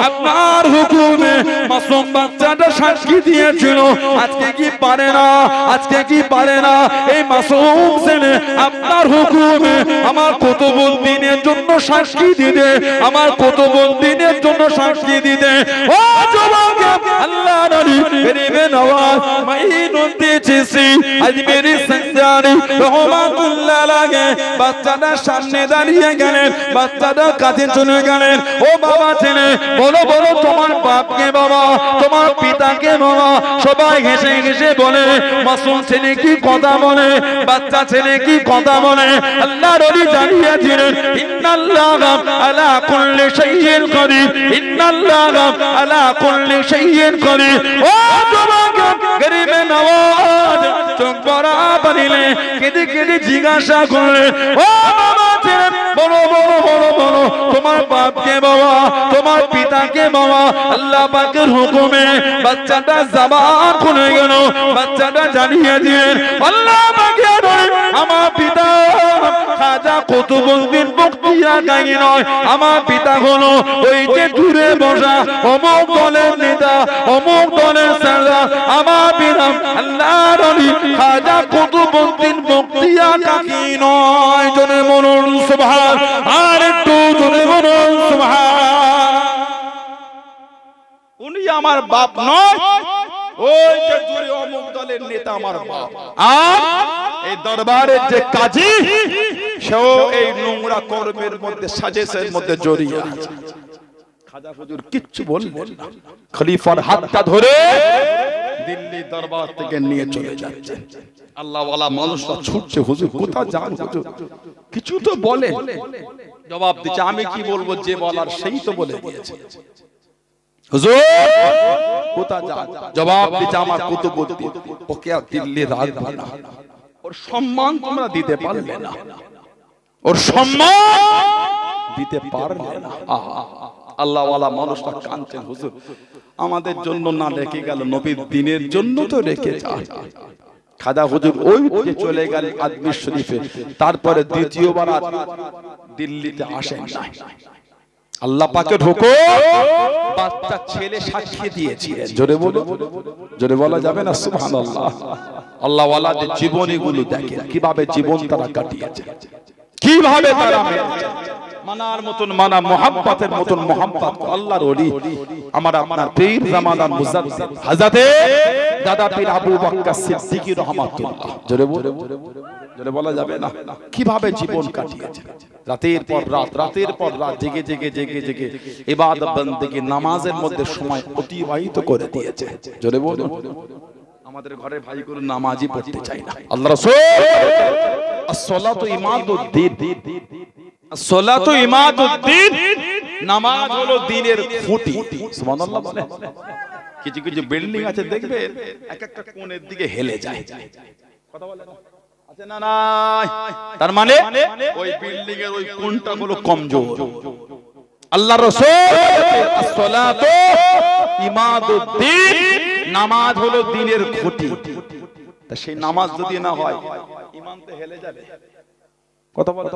আপনার হুকুমে মাসুম বাচ্চাটা সাক্ষী দিয়েছিল, আজকে কি পারে না? আজকে কি পারে না এই মাসুম ছেলে আপনার হুকুমে আমার কুতুবউদ্দিনের জন্য সাক্ষী দিতে, আমার কুতুবউদ্দিনের জন্য সাক্ষী দিতে? ও যুবক আল্লাহ নবী গরিবে নওয়াজ মাইনুদ্দিন চিশতি আজমিরি সঞ্জারি রহমাতুল্লাহ আলাইহি বাচ্চাটার সামনে দাঁড়িয়ে গেলেন, বাচ্চাটার কাছে চলে গেলেন, ও বাবা ছেলে বলো বলো তোমার বাপকে বাবা, তোমার পিতাকে বাবা। সবাই হেসে হেসে বলে, মাসুম ছেলে কি কথা বলে, বাচ্চা ছেলে কি কথা বলে। আল্লাহ নবী জানিয়েছিলেন, ইন্নাল্লাহা আলা কুল্লি শাইইন কাদির, ইন্নাল্লাহা আলা কুল্লি শাইইন কাদির। ও যুবক গরিবে নওয়াজ চোখ বড় বাড়িলে কেঁদে কেঁদে জিজ্ঞাসা করলে, ও বাবা ছেলে বলো বলো বলো বলো তোমার বাপকে বাবা, তোমার পিতাকে বাবা। আল্লাহ পাকের হুকুমে বাচ্চাটা জবান খুলে গেল, বাচ্চাটা জানিয়ে দিলেন, আল্লাহ পাকের আমার পিতা খাজা কুতুবউদ্দিন বখতিয়ার কাকি নয়, আমার পিতা হলো ওই যে দূরে বসা অমুক দলের নেতা, অমুক দলের সরদার, আমার পিতা আল্লাহর ওলি খাজা কুতুবউদ্দিন বখতিয়ার কাকি নয়। জোরে বলুন সুবহান, আর একটু জোরে বলুন সুবহান। উনি আমার বাপ নয়, ওই যে দূরে অমুক দলের নেতা আমার বাপ। আর এই দরবারের যে কাজী সেও এই নোংরা কর্মের মধ্যে, সাজেশের মধ্যে জড়িয়ে আছে। খাজা হুজুর কিচ্ছু বললেন না, খলিফার হাতটা ধরে দিল্লি দরবার থেকে নিয়ে চলে যাচ্ছে। আল্লাহ ওয়ালা মানুষরা ছুটছে, হুজুর কোথায় যান হুজুর, কিছু তো বলে। জবাব দিচ্ছে, আমি কি বলবো, যে বলার সেই তো বলে গিয়েছে। হুজুর কোথা যা জবাব দিতে আমার কুতুবুদ্দিন ওকে আর দিল্লি রাখবে না ওর সম্মান তোমরা দিতে পারলে না ওর সম্মান দিতে পারলে না আল্লাহ ওয়ালা মানুষটা কাঁদছেন হুজুর আমাদের জন্য না রেখে গেল নবীর দ্বীনের জন্য তো রেখে যায় খাজা হুজুর ওই যে চলে গেলেন আজমির শরীফে তারপরে দ্বিতীয়বার দিল্লিতে আসেন না আল্লাহ পাকের হুকুম বাচ্চা ছেলে সাক্ষী দিয়েছিলেন জোরে বলা যাবে না সুবহানাল্লাহ আল্লাহ ওয়ালাদের জীবনীগুলো দেখেন কিভাবে জীবন তারা কাটিয়েছে কিভাবে তারা মানার মতন মানা মুহাব্বতের মতন মুহাব্বত আল্লাহর ওলি আমার আপনার পীর জামাদান মুজাদ্দিদ হযরতে দাদা পীর আবু বকর সিদ্দিকী রাহমাতুল্লাহ জোরে বলা যাবে না কিভাবে জীবন কাটিয়েছে রাতের পর রাত জেগে জেগে ইবাদত বندگی নামাজের মধ্যে সময় অতিবাহিত করে দিয়েছে জোরে বলুন আমাদের ঘরে ভাইগুলো নামাজই পড়তে চায় না আল্লাহ রাসূল as-salatu imaduddin as-salatu imaduddin নামাজ হলো দ্বীনের খুঁটি সুবহানাল্লাহ বলে কিছু কিছু বিল্ডিং আছে দেখবে এক একটা কোণের দিকে হেলে যায় কথা বলে না আছে না নাই তার মানে ওই বিল্ডিং এর ওই কোণটা হলো কমজোর আল্লাহর রাসূল as-salatu imaduddin নামাজ হলো দ্বীনের খুঁটি তা সেই নামাজ যদি না হয় ঈমান তো হেলে যাবে কথা বলে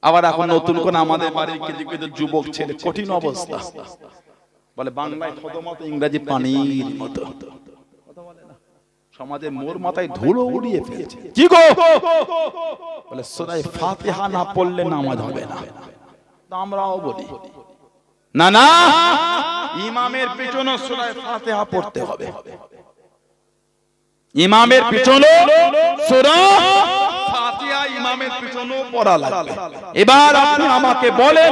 আবার এখন নতুন কোন আমাদের বাড়ির কিছু কিছু যুবক ছেলে কঠিন অবস্থা বলে বাংলায় খদমত ইংরেজি পানির মতো কথা বলে না সমাজের মোর মাথায় ধুলো উড়িয়ে ফেলেছে কি গো বলে সূরা ফাতিহা না পড়লে নামাজ হবে না তো আমরাও বলি না না ইমামের পিছনে সূরা ফাতিহা পড়তে হবে ইমামের পিছনে সূরা ফাতিহা ইমামের পিছনে পড়া লাগবে এবার আপনি আমাকে বলেন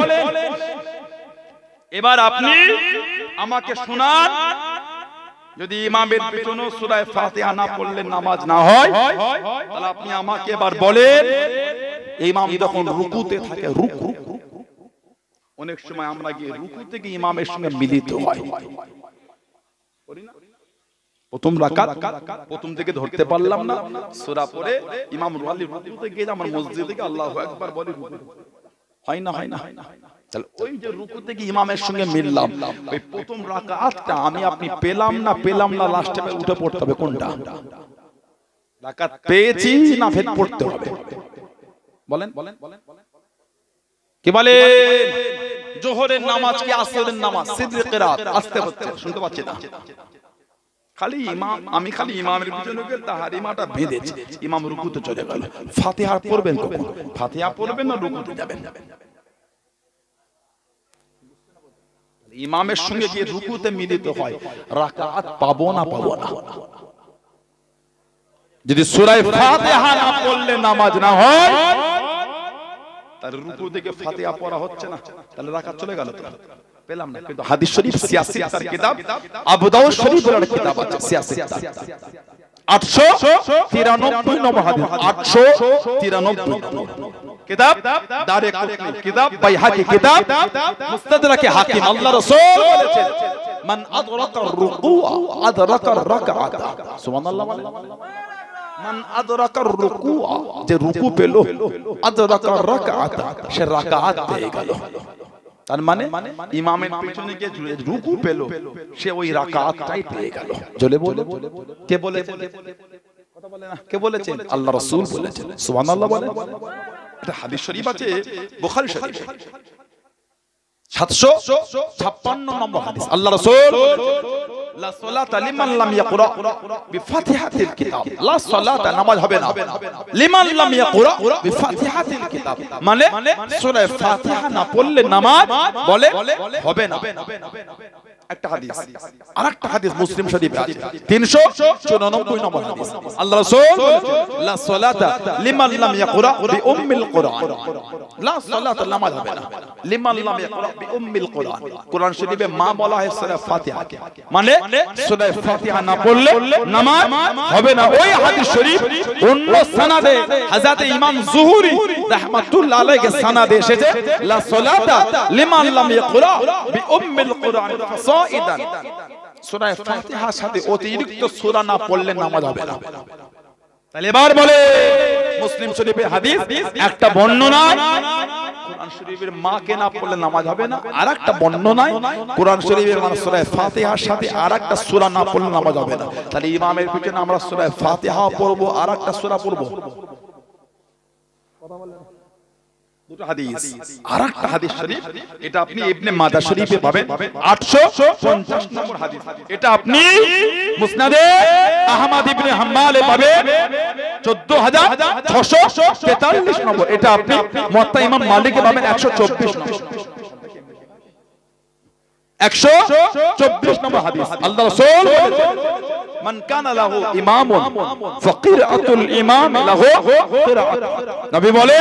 এবার আপনি আমাকে শোনান যদি ইমামের পিছনে সূরা ফাতিহা না পড়লে নামাজ না হয় তাহলে আপনি আমাকে এবার বলেন ইমাম যখন রুকুতে থাকে রুকু অনেক সময় আমরা গিয়ে রুকু থেকে ইমামের সঙ্গে মিলিত হয় করি না প্রথম রাকাত প্রথম থেকে ধরতে পারলাম না সূরা পড়ে ইমাম ওয়ালি রুকুতে গিয়ে আমার মসজিদে গিয়ে আল্লাহু আকবার বলি হয় না তাহলে ওই যে রুকু থেকে ইমামের সঙ্গে মিললাম ওই প্রথম রাকাতটা আমি আপনি পেলাম না লাস্টে উঠে পড়তে হবে কোনটা রাকাত পেয়েছি না ফের পড়তে হবে বলেন কি বলে জোহরের নামাজ কি আসরের নামাজ সিদরে কিরাত আস্তে হচ্ছে শুনতে পাচ্ছি না খালি ইমাম আমি খালি ইমামের পিছনে গিয়ে তাহারিমাটা বেঁধেছি ইমাম রুকুতে চলে গেল ফাতিহা পড়বেন কখন ফাতিহা পড়বেন না রুকুতে যাবেন ইমামের সঙ্গে গিয়ে রুকুতে মিলিত হয় রাকাত পাবো না যদি সূরা ফাতিহা না পড়লে নামাজ না হয় তার রুকু থেকে ফাতিহা পড়া হচ্ছে না তাহলে রাকাত চলে গেল তো পেলাম না কিন্তু হাদিস শরীফ সিয়াসিতার কিতাব আবু দাউদ শরীফের কিতাব আছে সিয়াসিত 893 নম্বর হাদিস 893 কিতাব দারে কুতনি কিতাব বাইহাকি কিতাব মুস্তাদরাকে হাকিম আল্লাহ রাসূল বলেছেন মান আদরাকা রুকুআ আদরাকা রাকাত সুবহানাল্লাহ মান আদরাকা রুকুআ যে রুকু পেল আদরাকা রাকাত সে রাকাত পেয়ে গেল তার মানে ইমামের পিছনে গিয়ে রুকু পেল সে ওই রাকাতটাই পেয়ে গেল জলে বলে কে বলেছে কথা বলে না কে বলেছেন আল্লাহ রাসূল বলেছেন সুবহানাল্লাহ বলেন এটা হাদিস শরীফ আছে বুখারী শরীফ 756 নম্বর হাদিস আল্লাহ রাসূল লা সালাতা লিমান লাম ইয়াকরা বিফাতিহাতিল কিতাব লা সালাতা নামাজ হবে না লিমান লাম ইয়াকরা বিফাতিহাতিল কিতাব মানে সূরা ফাতিহা না পড়লে নামাজ বলে হবে না একটা হাদিস আরেকটা হাদিস মুসলিম শরীফে আছে 394 নম্বর হাদিস আল্লাহ রাসূল লা সালাতা লিমান লাম ইয়াকরা বিউম্মিল কুরআন লা সালাতা নামাজ হবে না লিমান লাম ইয়াকরা বিউম্মিল কুরআন কুরআন শরীফে মা বলা হয় সূরা ফাতিহা মানে সূরা ফাতিহা না পড়লে নামাজ হবে না ওই হাদিস শরীফ অন্য সনদে হযরত ইমাম যুহরি রাহমাতুল্লাহ আলাইহি সানাদে এসেছে লা সালাতা লিমান লাম ইয়াকরা বিউম্মিল কুরআন ফাসাইদান সূরা ফাতিহার সাথে অতিরিক্ত সূরা না পড়লে নামাজ হবে না। তাহলে এবার বলে মুসলিম শরীফের হাদিস একটা বর্ণনায় কোরআন শরীফের মাকে না পড়লে নামাজ হবে না, আরেকটা বর্ণনায় কোরআন শরীফের মানে সূরা ফাতিহার সাথে আরেকটা সূরা না পড়লে নামাজ হবে না। তাহলে ইমামের পিছনে আমরা সূরা ফাতিহা পড়ব, আরেকটা সূরা পড়ব। কথা বলেন দুটো হাদিস। আরেকটা হাদিস শরীফ, এটা আপনি ইবনে মাজাহ শরীফে পাবেন 850 নম্বর হাদিস। এটা আপনি মুসনাদে আহমদ ইবনে হাম্মালে পাবেন 14643 নম্বর। এটা আপনি মুওয়াত্তা ইমাম মালিকে পাবেন 124 নম্বর। 124 নম্বর হাদিস। আল্লাহ রাসূল মান কানা লাহু ইমামুন ফাকিরাতুল ইমাম লাহু কিরাআত। নবী বলে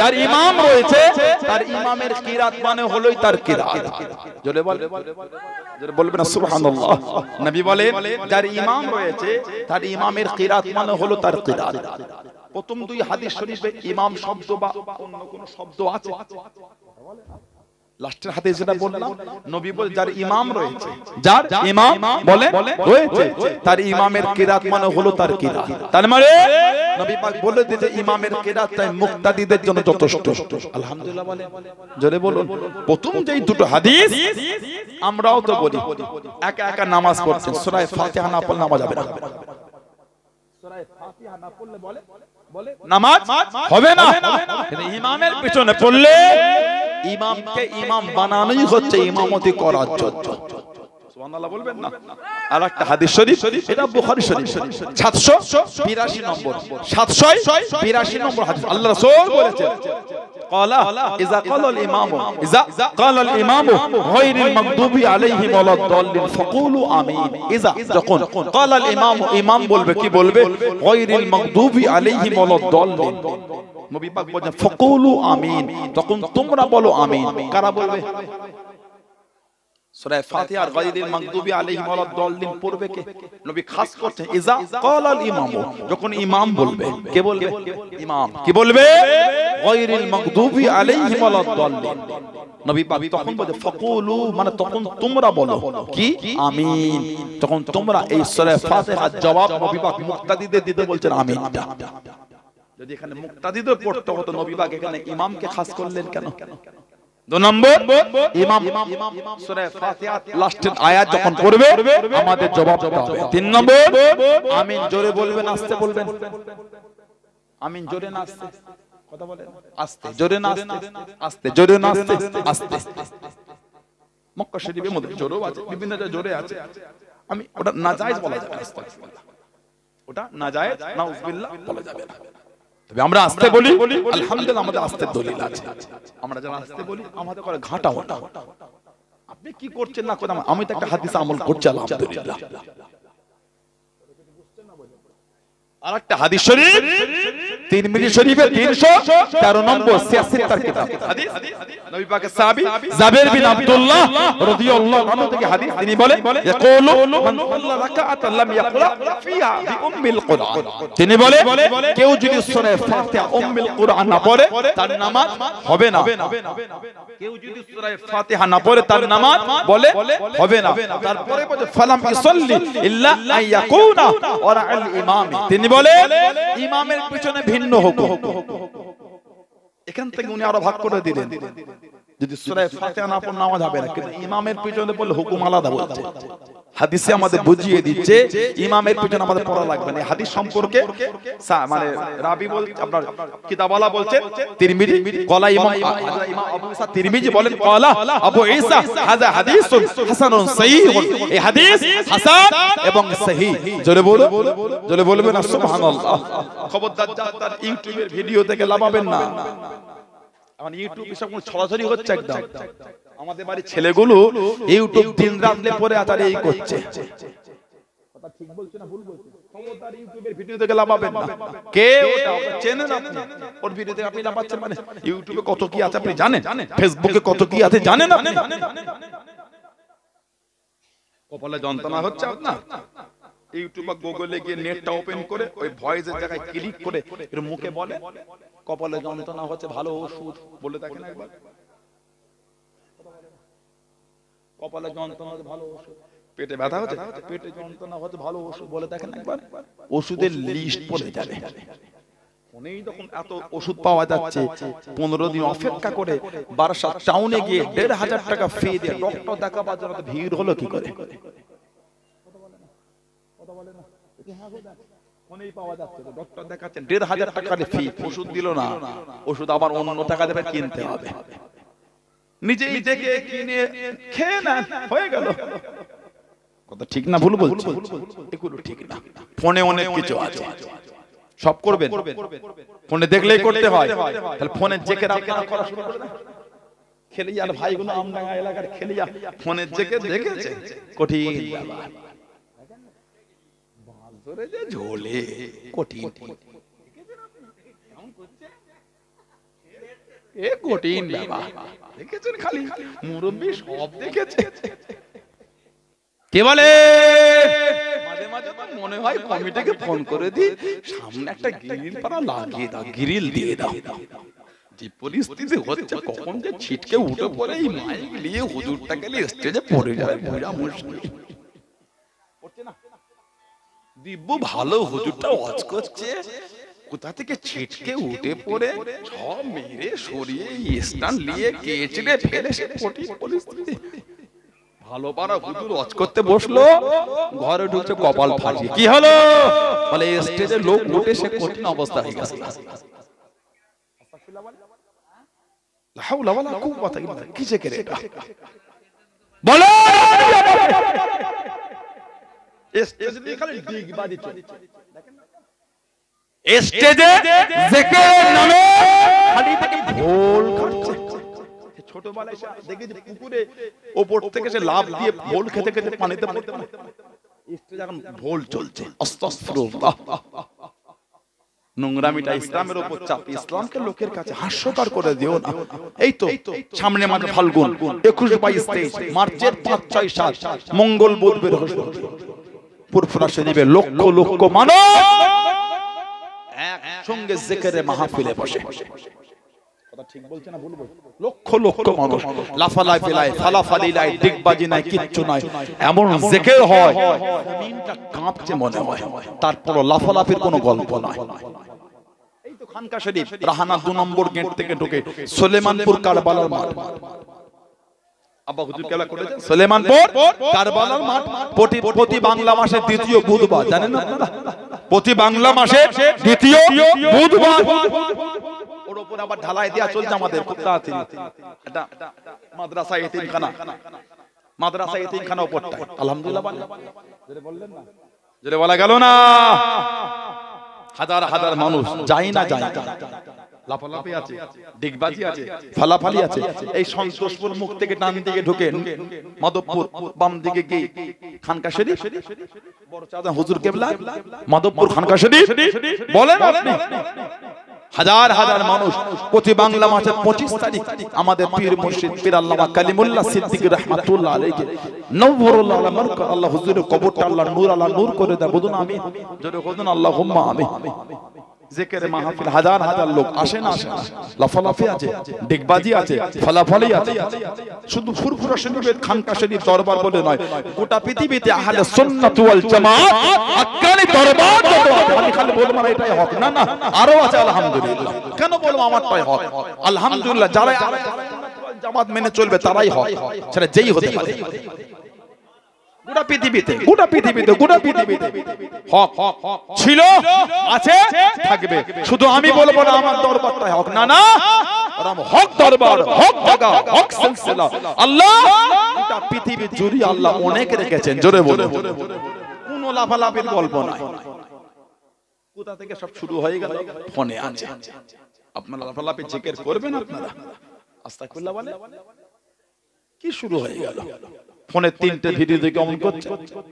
যার ইমাম রয়েছে তার ইমামের কিরাত মানে হলোই তার কিরাত। জোরে বলে, জোরে বলবেন না সুবহানাল্লাহ। নবী বলে যার ইমাম রয়েছে তার ইমামের কিরাত মানে হলো তার কিরাত। প্রথম দুই হাদিস শরীফে ইমাম শব্দ বা অন্য কোন শব্দ আছে? লাস্টের হাদিস যেটা বললাম, নবী বলে যার ইমাম রয়েছে, যার ইমাম বলে রয়েছে তার ইমামের কিরাত মানে হলো তার কিরাত। তার মানে নবী পাক বলে দিয়েছে ইমামের কিরাত তাই মুক্তাদিদের জন্য যথেষ্ট। আলহামদুলিল্লাহ বলে, জোরে বলুন। প্রথম যেই দুটো হাদিস আমরাও তো বলি একা একা নামাজ পড়ছেন, সূরা ফাতিহা না পড়লে নামাজ হবে না। সূরা ফাতিহা না পড়লে বলে নামাজ হবে না। কিন্তু ইমামের পিছনে পড়লে ইমামকে ইমাম বানানোই হচ্ছে ইমামতি করার জন্য। সুবহানাল্লাহ বলবেন না। আরেকটা হাদিস শরীফ, এটা বুখারী শরীফ 782 নম্বর, 782 নম্বর হাদিস। আল্লাহ রাসূল বলেছেন قال اذا قال الامام غير المغضوب عليهم ولا الضالين فقولوا امين। اذا যখন قال الامام ইমাম বলবে, কি বলবে? غير المغضوب عليهم ولا الضالين। নবী পাক বলেন ফাকুলু আমিন, তখন তোমরা বলো আমিন। কারা বলবে? সূরা ফাতিহার গায়রিল মাগদুবি আলাইহিম ওয়ালাদ দাল্লিন পড়বে কে? নবী খাস করতে ইজা ক্বালাল ইমাম, যখন ইমাম বলবে। কে বলবে? ইমাম। কি বলবে? গায়রিল মাগদুবি আলাইহিম ওয়ালাদ দাল্লিন। নবী পাক তখন বলে ফাকুলু, মানে তখন তোমরা বলো কি? আমিন। তখন তোমরা এই সূরা ফাতিহার জবাব নবী পাক মুক্তাদিদের দিতে বলছেন আমিনটা। যদি এখানে মুক্তাদিদের পড়তে হতো, নবী পাক এখানে ইমামকে খাস করলেন কেন? 2 নম্বর, ইমাম সূরা ফাতিহার লাস্টের আয়াত যখন পড়বে আমাদের জবাব দিতে হবে। 3 নম্বর, আমিন জোরে বলবেন, আস্তে বলবেন। আমিন জোরে না আস্তে? কথা বলেন। আস্তে, জোরে না আস্তে? আস্তে, জোরে না আস্তে? আস্তে। মক্কা শরীফের মধ্যে জোরেও আছে, বিভিন্ন জায়গায় জোরে আছে। আমি ওটা নাজায়েজ বলা যাবে না, আস্তাগফিরুল্লাহ। ওটা নাজায়েজ নাউযুবিল্লাহ বলা যাবে না। তবে আমরা আস্তে বলি, আলহামদুলিল্লাহ আমাদের আস্তে দলিল আছে। আমরা যারা আস্তে বলি আমাদের করে ঘাটা ওটা। আপনি কি করছেন না করেন, আমি তো একটা হাদিসে আমল করছি আলহামদুলিল্লাহ। আরেকটা হাদিস শরীফ তিরমিজি শরীফে 313 নম্বর 86 তার কিতাব হাদিস। নবী পাকের সাহাবী জাবের বিন আব্দুল্লাহ রাদিয়াল্লাহু আনহু থেকে হাদিস, তিনি বলে ইয়াকুলু মান সাল্লা রাকাআতান লাম ইয়াকরা ফিহা বিউম্মিল কুরআন। তিনি বলে কেউ যদি সূরা ফাতিহা উম্মুল কুরআন না পড়ে তার নামাজ হবে না। কেউ যদি সূরা ফাতিহা না পড়ে তার নামাজ বলে হবে না। তারপরে বলে ফালাম ইসাল্লি ইল্লা আইয়াকুনা ওয়ারা'আল ইমাম। তিনি বলে ইমামের পিছনে ভিন্ন হুকুম। এখান থেকে উনি আরো ভাগ করে দিলেন, যদি সূরা ফাতিহা না পড়লে নামাজ হবে না, কিন্তু ইমামের পিছনে বলে হুকুম আলাদা বলছে। হাদিসে আমাদের বুঝিয়ে দিচ্ছে ইমামের পিছনে আমাদের পড়া লাগবে না। হাদিস সম্পর্কে মানে রাবি বল আপনার কিতাবওয়ালা বলছেন তিরমিজি ক্বালা ইমাম আবু ঈসা তিরমিজি বলেন ক্বালা আবু ঈসা হাযা হাদিসুন হাসানুন সহিহুন। এই হাদিস হাসান এবং সহিহ। জোরে বলো, জোরে বলবেন না সুবহানাল্লাহ। খবরদার যারা ইউটিউবের ভিডিও থেকে লাভাবেন না। এখন ইউটিউব এসব ছড়াছড়ি হচ্ছে একদম। আমাদের বাড়ির ছেলেগুলো ইউটিউব দিন রাত পরে আতারে এই করছে। কথা ঠিক বলছে না ভুল বলছে? খবরদার ইউটিউবের ভিডিও থেকে লাভাবেন না। কে ওটা? ওটা চেনেন আপনি? ওর ভিডিও থেকে আপনি লাভাচ্ছেন মানে? ইউটিউবে কত কি আছে আপনি জানেন? ফেসবুকে কত কি আছে জানেন আপনি? কপালে যন্ত্রণা হচ্ছে আপনার? ইউটিউব বা গুগলে গিয়ে নেটটা ওপেন করে ওই ভয়েসের জায়গায় ক্লিক করে এর মুখে বলে কপালে যন্ত্রণা হচ্ছে ভালো ওষুধ বলে দেখেন একবার, কপালে যন্ত্রণা হচ্ছে ভালো ওষুধ, পেটে ব্যথা হচ্ছে পেটে যন্ত্রণা হচ্ছে ভালো ওষুধ বলে দেখেন একবার, ওষুধের লিস্ট বলে যাবে। ফোনেই যখন এত ওষুধ পাওয়া যাচ্ছে, 15 দিন অপেক্ষা করে বারাসাত টাউনে গিয়ে 1,500 টাকা ফি দিয়ে ডক্টর দেখাবার জন্য ভিড় হলো কি করে? ফোনেই পাওয়া যাচ্ছে তো ডক্টর দেখাচ্ছেন 1,500 টাকার ফি, ওষুধ দিল না, ওষুধ আবার অন্য টাকা দেবে কিনতে হবে, নিজেই দেখে কিনে খেয়ে না হয়ে গেল। কথা ঠিক না ভুল বলছি? এগুলো ঠিক না। ফোনে অনেক কিছু আছে, সব করবেন ফোনে দেখলেই করতে হয়, তাহলে ফোনে জেকে রাখা করা শুরু করে দেন। খেলিয়ার ভাইগুলো আমডাঙ্গা এলাকার খেলিয়া ফোনে জেকে দেখেছে কঠিন ব্যাপার, বাজারে যে ঝোলে কঠিন, এ কঠিন ব্যাপার দেখেছেন, খালি মুরব্বি সব দেখেছে। কে বলে মাঝে মাঝে তো মনে হয় কমিটিকে ফোন করে দি সামনে একটা গ্রিল পারা লাগিয়ে দাও, গ্রিল দিয়ে দাও। যে পরিস্থিতি হচ্ছে কখন যে ছিটকে উঠে পড়ে এই মাইক নিয়ে হুজুরটা গেলে স্টেজে পড়ে যাবে, বোঝা মুশকিল। দিব্য ভালো হুজুরটা ওয়াজ করছে, কোথা থেকে ছিটকে উঠে পড়ে সব মেরে সরিয়ে স্ট্যান্ড নিয়ে কেচড়ে ফেলে সে কঠিন পরিস্থিতি। ভালো পারা হুজুর ওয়াজ করতে বসলো, ঘরে ঢুকছে কপাল ফাটিয়ে, কি হলো বলে স্টেজে লোক উঠে সে কঠিন অবস্থা হয়ে গেছে। লা হাওলা ওয়ালা কুওয়াতা ইল্লা বিল্লাহ, কিসে করে এটা বলো? স্টেজে দিয়ে খালি ডিগবাজি চলছে, দেখেন না স্টেজে জিকিরের নামে খালি থেকে ভোল খাচ্ছে। ছোটবেলায় দেখেছি পুকুরে ওপর থেকে সে লাফ দিয়ে ভোল খেতে খেতে পানিতে পড়তে, স্টেজে এখন ভোল চলছে। আস্তাগফিরুল্লাহ, নোংরামিটা ইসলামের উপর চাপ, ইসলামকে লোকের কাছে হাস্যকর করে দিও না। এই তো সামনে মাঝে ফাল্গুন 21, 22, 23 মার্চের 5, 6, 7 মঙ্গল বুধ বৃহস্পতি পুরপুরা শরীফে লক্ষ লক্ষ মানুষ একসঙ্গে জিকিরে মাহফিলে বসে। কথা ঠিক বলছে না ভুল বলছে? লক্ষ লক্ষ মানুষ লাফালাফি লাই, ফালাফালি লাই, ডিগবাজি নাই, কিচ্ছু নাই, এমন জিকির হয় জমিনটা কাঁপছে মনে হয়, তারপরও লাফালাফির কোনো গল্প নাই। এই তো খানকা শরীফ রাহানা 2 নম্বর গেট থেকে ঢুকে সুলেমানপুর কারবালার মাঠ, আব্বা হুজুর কেলা করেছেন সুলেমানপুর কারবালার মাঠ প্রতি বাংলা মাসের দ্বিতীয় বুধবার, জানেন আপনারা? প্রতি বাংলা মাসের দ্বিতীয় বুধবার ওর উপর আবার ঢালাই দেয়া চলছে আমাদের খুব তাড়াতাড়ি। এটা মাদ্রাসা এতিমখানা, মাদ্রাসা এতিমখানা উপরটা আলহামদুলিল্লাহ বললেন না, জোরে বলা গেল না। হাজার হাজার মানুষ যায় না যায় না, লাফালাফি আছে, ডিগবাজি আছে, ফালাফালি আছে। এই সন্তোষপুর মুখ থেকে ডান দিকে ঢুকে মাধবপুর, বাম দিকে গিয়ে খানকা শরীফ, বড় চাচা হুজুর কেবলা মাধবপুর খানকা শরীফ বলেন আপনি। হাজার হাজার মানুষ প্রতি বাংলা মাসের 25 তারিখ আমাদের পীর মুর্শিদ পীর আল্লামা কালিমুল্লাহ সিদ্দিকী রাহমাতুল্লাহ আলাইহি নওয়ারুল্লাহ আলা মারকাত, আল্লাহ হুজুরের কবরটা আল্লাহ নূর আলা নূর করে দেয়। বলুন আমিন, জোরে বলুন আল্লাহুম্মা আমিন। জিকিরে মাহফিল হাজার হাজার লোক আসে না, আসে না, লাফালাফি আছে, ডিগবাজি আছে, ফালাফালি আছে। শুধু ফুরফুরা শরীফের খানকা শরীফ দরবার বলে নয়, গোটা পৃথিবীতে আহলে সুন্নাত ওয়াল জামাত হাক্কানি দরবার যত আছে, আমি খালি বলবো না এটাই হক, না না, আরো আছে আলহামদুলিল্লাহ। কেন বলবো আমারটাই হক? আলহামদুলিল্লাহ, যারা জামাত মেনে চলবে তারাই হক, সেটা যেই হতে পারে। গোটা পৃথিবীতে হক ছিল, আছে, থাকবে। শুধু আমি বলবো না আমার দরবারটাই হক, না না, হক দরবার, হক জায়গা, হক সিলসিলা আল্লাহ গোটা পৃথিবী জুড়ে আল্লাহ অনেক রেখেছেন। জোরে বলো, কোন লাফালাফির গল্প নাই। কোথা থেকে সব শুরু হয়ে গেল? ফোনে আছে। আপনারা লাফালাফি জিকির করবেন, আপনারা আস্তাগফিরুল্লাহ বলে কি শুরু হয়ে গেল? ফোনে 3টে ভিডিও দেখে অমন করছে,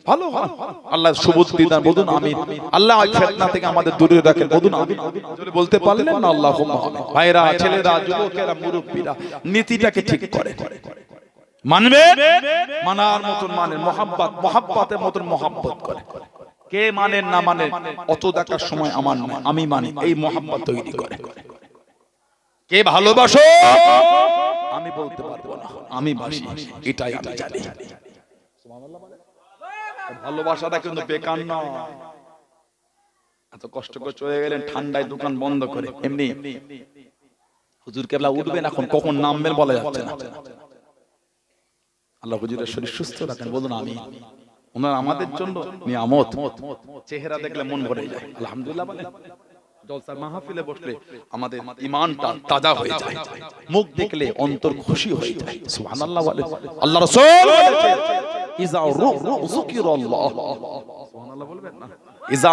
ভালো ভালো, আল্লাহ সুবুদ্ধি দান, বলুন আমিন। আল্লাহ ওই ফিতনা থেকে আমাদের দূরে রাখেন, বলুন আমিন। যদি বলতে পারলেন না আল্লাহুম্মা আমিন। ভাইরা, ছেলেরা, যুবকেরা, মুরব্বিরা নীতিটাকে ঠিক করে মানবে, মানার মতন মানে, মহাব্বতের মতন মহাব্বত করে। কে মানে না মানে অত দেখার সময় আমার নয়, আমি মানি। এই মোহাম্মত তৈরি করে। কে ভালোবাসো আমি বলতে পারবো না, আমি বাসি, এটাই আমি জানি। ভালোবাসাটা কিন্তু বেকার না। এত কষ্ট করে চলে গেলেন ঠান্ডায় দোকান বন্ধ করে, এমনি হুজুর কেবলা উঠবেন, এখন কখন নামবেন বলা যাচ্ছে না। আল্লাহ হুজুরের শরীর সুস্থ রাখেন, বলুন আমি। ওনার আমাদের জন্য নিয়ামত। চেহারা দেখলে মন ভরে যায়। আলহামদুলিল্লাহ বলেন। জলসার মাহফিলে বসলে আমাদের ঈমানটা তাজা হয়ে যায়, মুখ দেখলে অন্তর খুশি হয়ে যায়। সুবহানাল্লাহ বলেন। আল্লাহ রাসূল বলেছেন ইযা যুকিরাল্লাহ, সুবহানাল্লাহ বলবেন না, ইযা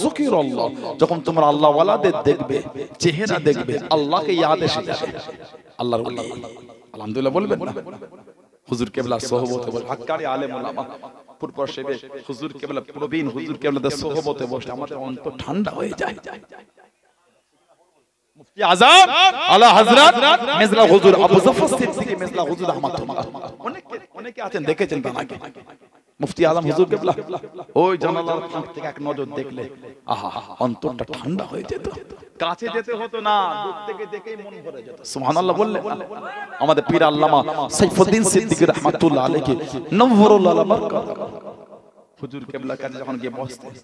যুকিরাল্লাহ, যখন তোমরা আল্লাহ ওয়ালাদের দেখবে, চেহারা দেখবে, আল্লাহকে ইয়াদ এসে যাবে। আল্লাহর ওলি। আলহামদুলিল্লাহ বলবেন না। হুজুর কেবলা সোহবতে বসে, হাক্কানি আলেম উলামা পুরপুর শেবে হুজুর কেবলা প্রবীণ হুজুর কেবলাদের সোহবতে বসে আমাদের অন্তর ঠান্ডা হয়ে যায়। মুফতি আযম আলা হযরত মিজলা হুজুর আবু জাফর সিদ্দিকী মিজলা হুজুর আহমদুল্লাহ, অনেকে আছেন দেখেছেন তাকে। মুফতি আযম হুজুর কেবলা ওই জানালার ফাঁক থেকে এক নজর দেখলে আহা অন্তরটা ঠান্ডা হয়ে যেত। কাছে যেতে হতো না, দূর থেকে দেখেই মন ভরে যেত। সুবহানাল্লাহ বললেন। আমাদের পীর আল্লামা সাইফুদ্দিন সিদ্দিকী রাহমাতুল্লাহ আলাইহি নওয়ারুল্লাহ বারাকাত হুজুর কেবলার কাছে যখন গিয়ে বসতেন,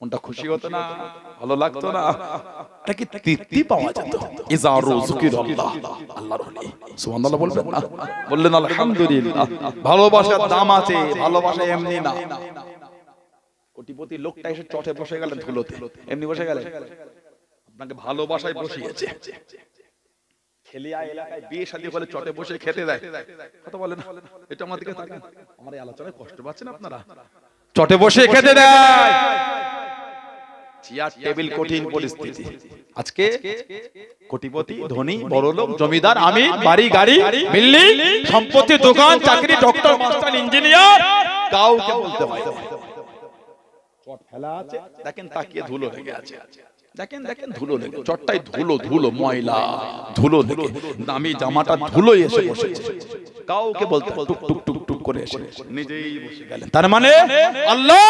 মনটা খুশি হতো না, ভালো লাগতো না, এটা কি তৃপ্তি পাওয়া যেত। ইযা যুকিরাল্লাহ, আল্লাহর ওলি। সুবহানাল্লাহ বলবেন না, বললেন আলহামদুলিল্লাহ। ভালোবাসার দাম আছে, ভালোবাসা এমনি না। কোটিপতি লোকটা এসে চটে বসে গেলেন ধুলোতে, এমনি বসে গেলেন, আপনাকে ভালোবাসায় বসিয়েছে। খেলিয়া এলাকায় বিয়ে শাদী হলে চটে বসে খেতে দেয়, কথা বলেন না। এটা আমার দিকে তাকান, আমার এই আলোচনায় কষ্ট পাচ্ছেন আপনারা? চটে বসে খেতে দেয়, চেয়ার টেবিল কঠিন পরিস্থিতি। আজকে কোটিপতি, ধনী, বড়লোক, জমিদার, আমির, বাড়ি গাড়ি, বিল্ডিং, সম্পত্তি, দোকান, চাকরি, ডক্টর, মাস্টার, ইঞ্জিনিয়ার, কাউকে বলতে হয় না। চট ফেলা আছে, দেখেন তাকিয়ে ধুলো লেগে আছে, দেখেন দেখেন ধুলো লেগে, চটটাই ধুলো, ধুলো ময়লা, ধুলো লেগে, দামি জামাটা ধুলো এসে বসেছে। কাউকে বলতে টুক টুক টুক টুক করে এসে নিজেই বসে গেলেন। তার মানে আল্লাহ,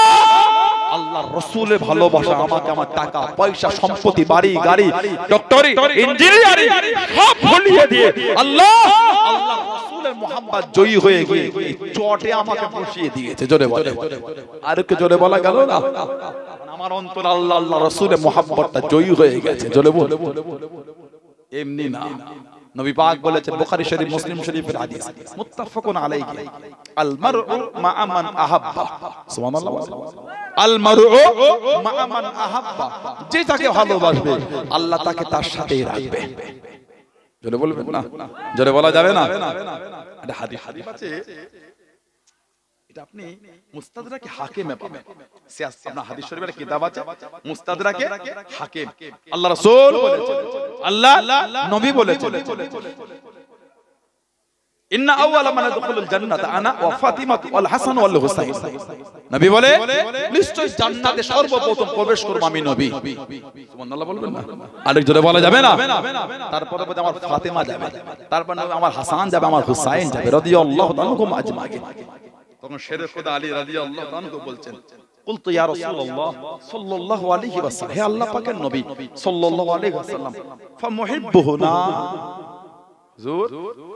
আল্লাহর রাসূলের ভালোবাসা আমাকে আমার টাকা পয়সা সম্পত্তি বাড়ি গাড়ি ডক্টরি ইঞ্জিনিয়ারিং সব ভুলিয়ে দিয়ে আল্লাহ, আল্লাহর রাসূলের মোহাম্মত জয়ী হয়ে গিয়ে চটে আমাকে বসিয়ে দিয়েছে। জোরে বলে, আর একটু জোরে বলা গেল না? আমার অন্তর আল্লাহ আল্লাহ রাসূলের মোহাম্মতটা জয়ী হয়ে গেছে। জোরে বলে, এমনি না। নবী পাক বলেছেন বুখারী শরীফ, মুসলিম শরীফের হাদিস, মুত্তাফাকুন আলাইহি, আল মারউ মা'a মান আহাব্বা। সুবহানাল্লাহ। আল মারউ মা'a মান আহাব্বা, যে যাকে ভালোবাসবে আল্লাহ তাকে তার সাথেই রাখবে। জোরে বলবেন না? জোরে বলা যাবে না? এটা হাদিস আছে, এটা আপনি মুস্তাদরাকে হাকিমে পাবেন। আপনার হাদিস শরীফের কিতাব আছে মুস্তাদরাকে হাকিম। আল্লাহ রাসূল বলেছেন, আল্লাহ নবী বলেছেন, ইন্না আউয়ালা মান ইয়াদখুলুল জান্নাতা আনা ওয়া ফাতিমা ওয়াল হাসান ওয়াল হুসাইন। নবী বলে নিশ্চয় জান্নাতে সর্বপ্রথম প্রবেশ করব আমি নবী। সুবহানাল্লাহ বলবেন না? আরেক জোরে বলা যাবে না? তারপরে বলে আমার ফাতিমা যাবে, তারপর আমার হাসান যাবে, আমার হুসাইন যাবে রাদিয়াল্লাহু তাআলাহুম আজমাইন। তখন শেরে খুদা আলী রাদিয়াল্লাহু তাআলা বলছেন, কুলতু ইয়া রাসূলুল্লাহ সাল্লাল্লাহু আলাইহি ওয়াসাল্লাম, হে আল্লাহ পাকের নবী সাল্লাল্লাহু আলাইহি ওয়াসাল্লাম, ফামুহিব্বুহুনা, হুজুর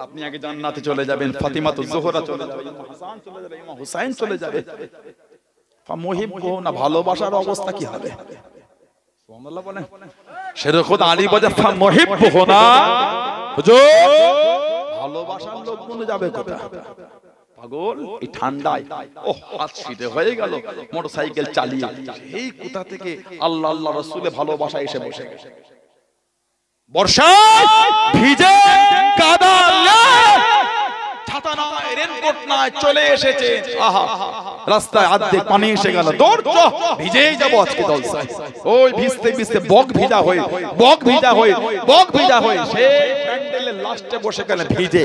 আপনি আগে জান্নাতে চলে যাবেন, ফাতিমাতু যোহরা চলে যাবে, ইমাম হাসান চলে যাবে, ইমাম হুসাইন চলে যাবে, ফামুহিব্বুহুনা, ভালোবাসার অবস্থা কি হবে? সুবহানাল্লাহ বলেন। শেরে খুদা আলী বলে ফামুহিব্বুহুনা, হুজুর ভালোবাসার লোকগুলো যাবে কোথায়? পাগল, এই ঠান্ডায় ও হাত শীতে হয়ে গেল, মোটরসাইকেল চালিয়ে এই কোথা থেকে আল্লাহ আল্লাহ রাসূলের ভালোবাসা এসে বসে গেছে। বর্ষায় ভিজে কাদা, ছাতা নাই, রেনকোট নাই, চলে এসেছে, আহা রাস্তায় আর্ধেক পানি এসে গেল, দৌড় চ, ভিজেই যাব আজকে জলসায়। ওই ভিজতে ভিজতে বক ভিজা হয়ে, বক ভিজা হয়ে, বক ভিজা হয়ে সেই প্যান্ডেলের লাস্টে বসে গেল ভিজে,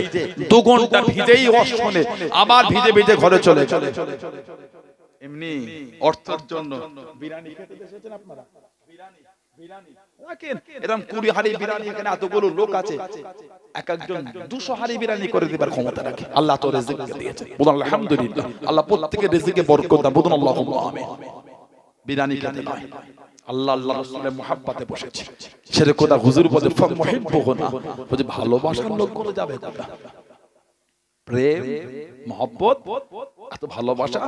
2 ঘন্টা ভিজেই অশনে, আবার ভিজে ভিজে ঘরে চলে চলে। এমনি অর্থের জন্য বিরিয়ানি খেতে এসেছেন আপনারা, বিরিয়ানি বিরিয়ানি রাখেন, এরকম 20 হাড়ি বিরিয়ানি, এখানে এতগুলো লোক আছে, এক একজন 200 হাড়ি বিরিয়ানি করে দিবার ক্ষমতা রাখে। আল্লাহ তো রিজিক দিয়েছে, বলুন আলহামদুলিল্লাহ। আল্লাহ প্রত্যেকের রিজিকে বরকত দান, বলুন আল্লাহুম্মা আমিন। বিরিয়ানি খেতে নয়, আল্লাহ আল্লাহ রাসূলের মুহাব্বতে বসেছে। সেরে কথা হুজুর বলে ফামুহিব্বুহুনা, বলে ভালোবাসার লোক করে যাবে না। প্রেম মহব্বত এত ভালোবাসা,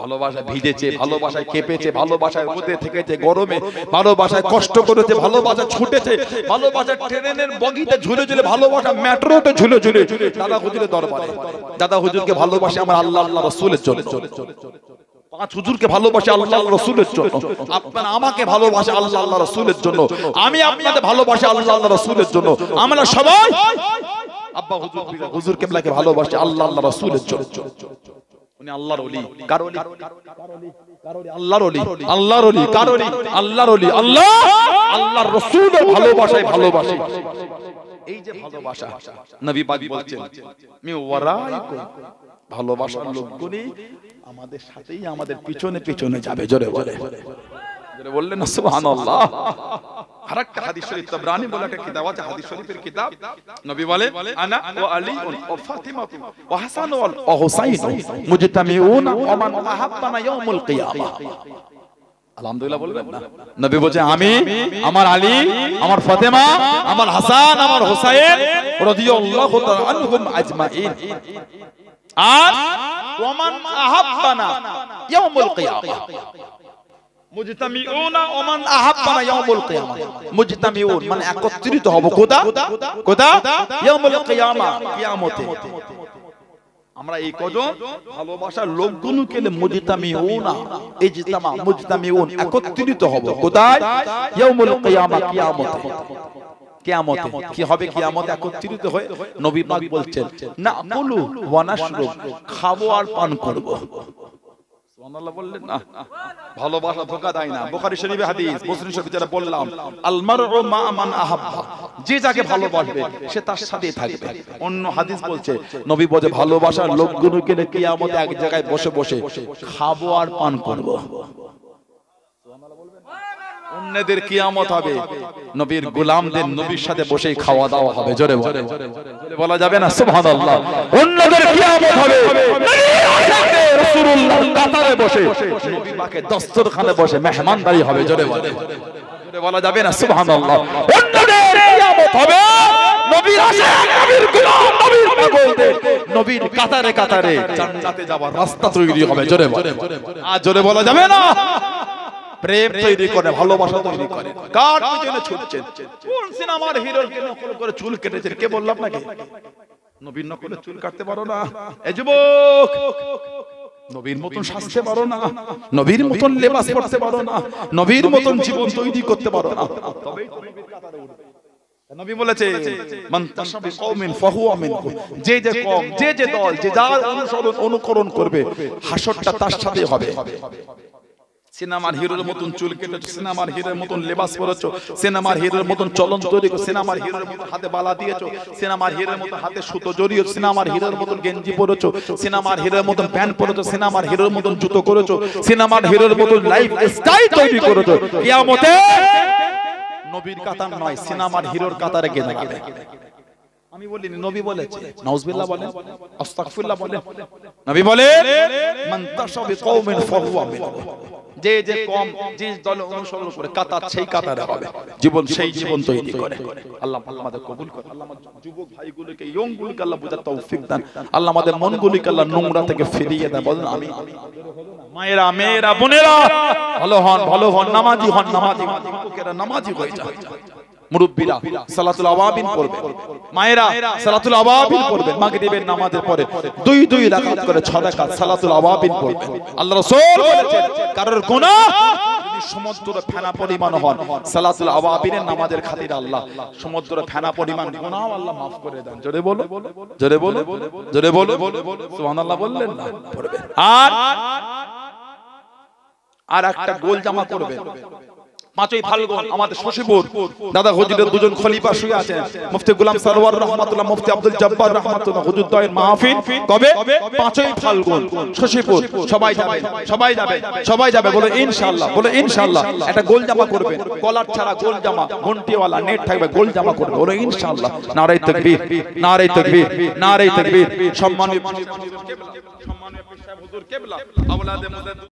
ভালোবাসায় ভিজেছে, ভালোবাসায় কেঁপেছে, ভালোবাসায় রোদে থেকেছে, গরমে ভালোবাসায় কষ্ট করেছে, ভালোবাসা ছুটেছে, ভালোবাসা ট্রেনের বগিতে ঝুলে ঝুলে, ভালোবাসা মেট্রোতে ঝুলে ঝুলে দাদা হুজুরের দরবারে। দাদা হুজুরকে ভালোবাসে আমার আল্লাহ আল্লাহ রাসূলের জন্য। পাঁচ হুজুরকে ভালোবাসে আল্লাহ আল্লাহ রাসূলের জন্য। আপনারা আমাকে ভালোবাসে আল্লাহ আল্লাহ রাসূলের জন্য। আমি আপনাদের ভালোবাসি আল্লাহ আল্লাহ রাসূলের জন্য। আমরা সবাই আব্বা হুজুর হুজুর কিবলাকে ভালোবাসে আল্লাহ আল্লাহ রাসূলের জন্য। উনি আল্লাহর ওলি, কার ওলি? আল্লাহর ওলি, আল্লাহর ওলি, কার ওলি? আল্লাহর ওলি। আল্লাহ আল্লাহর রাসূলের ভালোবাসায় ভালোবাসে। এই যে ভালোবাসা, নবী পাক বলছেন মি ওয়ারাইকুম, ভালোবাসার লোকগুলি আমাদের সাথেই আমাদের পিছনে পিছনে যাবে। জোরে বলে, জোরে বললেন না সুবহানাল্লাহ। আরেকটা হাদিস শরীফ তাবরানী বলে একটা কিতাব আছে, হাদিস শরীফের কিতাব। নবী বলে আনা ওয়া আলী ওয়া ফাতিমা ওয়া হাসান ওয়া হুসাইন মুজতামিউনা ওয়া মান আহাব্বানা ইয়াউমুল কিয়ামাহ। আলহামদুলিল্লাহ বলবেন না? নবী বলে আমি, আমার আলী, আমার ফাতেমা, আমার হাসান, আমার হুসাইন রাদিয়াল্লাহু তাআলা আনহুম আজমাইন, আর ওয়া মান আহাব্বানা ইয়াউমুল কিয়ামাহ। মুজতামিউনা ওয়া মান আহাব্বানা ইয়াউমুল কিয়ামাহ। মুজতামিউন মানে একত্রিত হব। কোথা? কোথা? ইয়াউমুল কিয়ামাহ, কিয়ামতে। আমরা এই কজন ভালোবাসার লোকগুলোকে মুজতামিউনা, ইজতামা মুজতামিউন, একত্রিত হব। কোথায়? ইয়াউমুল কিয়ামাহ, কিয়ামতে। কিয়ামতে কি হবে? কিয়ামতে একত্রিত হয়ে নবী পাক বলছেন নাকুলু ওয়া নাশরুব, খাবো আর পান করব। সুবহানাল্লাহ বললেন না? ভালোবাসা ধোঁকা দেয় না। বুখারী শরীফে হাদিস, মুসলিম শরীফে যেটা বললাম, আল মারউ মা মান আহাব্বা, যে যাকে ভালোবাসবে সে তার সাথেই থাকবে। অন্য হাদিস বলছে নবী বলে ভালোবাসার লোকগুলোকে কিয়ামতে এক জায়গায় বসে বসে খাবো আর পান করব। অন্যদের কিয়ামত হবে, নবীর গোলামদের নবীর সাথে বসেই খাওয়া দাওয়া হবে। জোরে বলে, বলা যাবে না সুবহানাল্লাহ? অন্যদের কিয়ামত হবে নবীর রাসূলুল্লাহর কাতারে বসে, নবী পাকের দস্তরখানে বসে মেহমানদারি হবে। জোরে বলে, বলা যাবে না সুবহানাল্লাহ? অন্যদের কিয়ামত হবে নবীর আশিক, নবীর গোলাম, নবীর পাগলদের নবীর কাতারে কাতারে জান্নাতে যাওয়ার রাস্তা তৈরি হবে। জোরে বলে, আর জোরে বলা যাবে না? প্রেম তৈরি করে, ভালোবাসা তৈরি করে। কার পিছনে ছুটছেন? কোন সিনেমার হিরোর নকল করে চুল কেটেছেন? কে বলল আপনাকে? নবীর নকলে চুল কাটতে পারো না? এ যুবক, নবীর মতন সাজতে পারো না, নবীর মতন লেবাস পরতে পারো না, নবীর মতন জীবন তৈরি করতে পারো না, তবেই নবীর কাতারে উঠবে। নবী বলেছে মান তাশাবি কওমিন ফাহুয়া মিনহুম, যে যে কওম, যে যে দল, যে যার অনুকরণ করবে হাসরটা তার সাথে হবে। সিনেমার হিরোর মতন চুল কেটেছো, সিনেমার হিরোর মতন লেবাস পরেছো, সিনেমার হিরোর মতন চলন তৈরি করো, সিনেমার হিরোর মতন হাতে বালা দিয়েছো, সিনেমার হিরোর মতন হাতে সুতো জড়িয়েছো, সিনেমার হিরোর মতন গেঞ্জি পরেছো, সিনেমার হিরোর মতন প্যান্ট পরেছো, সিনেমার হিরোর মতন জুতো করেছো, সিনেমার হিরোর মতন লাইফ স্টাইল তৈরি করেছো, কিয়ামতে নবীর কাতার নয়, সিনেমার হিরোর কাতারে গিয়ে দাঁড়াবে। আমি বলিনি, নবী বলেছে। নাউজুবিল্লাহ বলেন, আস্তাগফিরুল্লাহ বলেন। নবী বলে মান তাশাবি কওমিন ফাহুয়া মিনহুম, যে যে কম যে দল অনুসরণ করে কাতার সেই কাতারে হবে, জীবন সেই জীবন তৈরি করে। আল্লাহ আমাদের কবুল করে। আল্লাহ আমাদের যুবক ভাইগুলোকে, ইয়ং গুলোকে আল্লাহ বুঝার তৌফিক দান। আল্লাহ আমাদের মনগুলোকে আল্লাহ নোংরা থেকে ফিরিয়ে দেন। বলেন আমিন। মায়েরা, মেয়েরা, বোনেরা ভালো হন, ভালো হন, নামাজি হন, নামাজি যুবকেরা নামাজি হয়ে যান। মুরব্বিরা সালাতুল আওয়াবিন পড়বেন, মায়েরা সালাতুল আওয়াবিন পড়বেন, মাগরিবের নামাজের পরে দুই দুই রাকাত করে 6 রাকাত সালাতুল আওয়াবিন পড়বেন। আল্লাহ রাসূল বলেছেন কারোর গুনাহ যদি সমুদ্র ফেনা পরিমাণ হন, সালাতুল আওয়াবিনের নামাজের খাতিরে আল্লাহ সমুদ্র ফেনা পরিমাণ গুনাহ আল্লাহ maaf করে দেন। জোরে বলো, জোরে বলো, জোরে বলো, সুবহানাল্লাহ বললেন না? পড়বেন। আর একটা গোল জামা করবেন। 5ই ফাল্গুন আমাদের শশীপুর দাদা হুজুরের দুজন খলিফা শুয়ে আছেন, মুফতি গোলাম সরওয়ার রাহমাতুল্লাহ, মুফতি আব্দুল জব্বার রাহমাতুল্লাহ, হুজুর দয়ের মাহফিল কবে? 5ই ফাল্গুন শশীপুর। সবাই যাবে, সবাই যাবে, সবাই যাবে। বলে ইনশাআল্লাহ, বলে ইনশাআল্লাহ। একটা গোল জামা করবেন, কলার ছাড়া গোল জামা, ঘন্টিওয়ালা নেট থাকবে, গোল জামা করবে। বলে ইনশাআল্লাহ। নারে তাকবীর, নারে তাকবীর, নারে তাকবীর। সম্মানীয় পীর সাহেব হুজুর কেবলা, আওলাদে মুজাদ্দিদ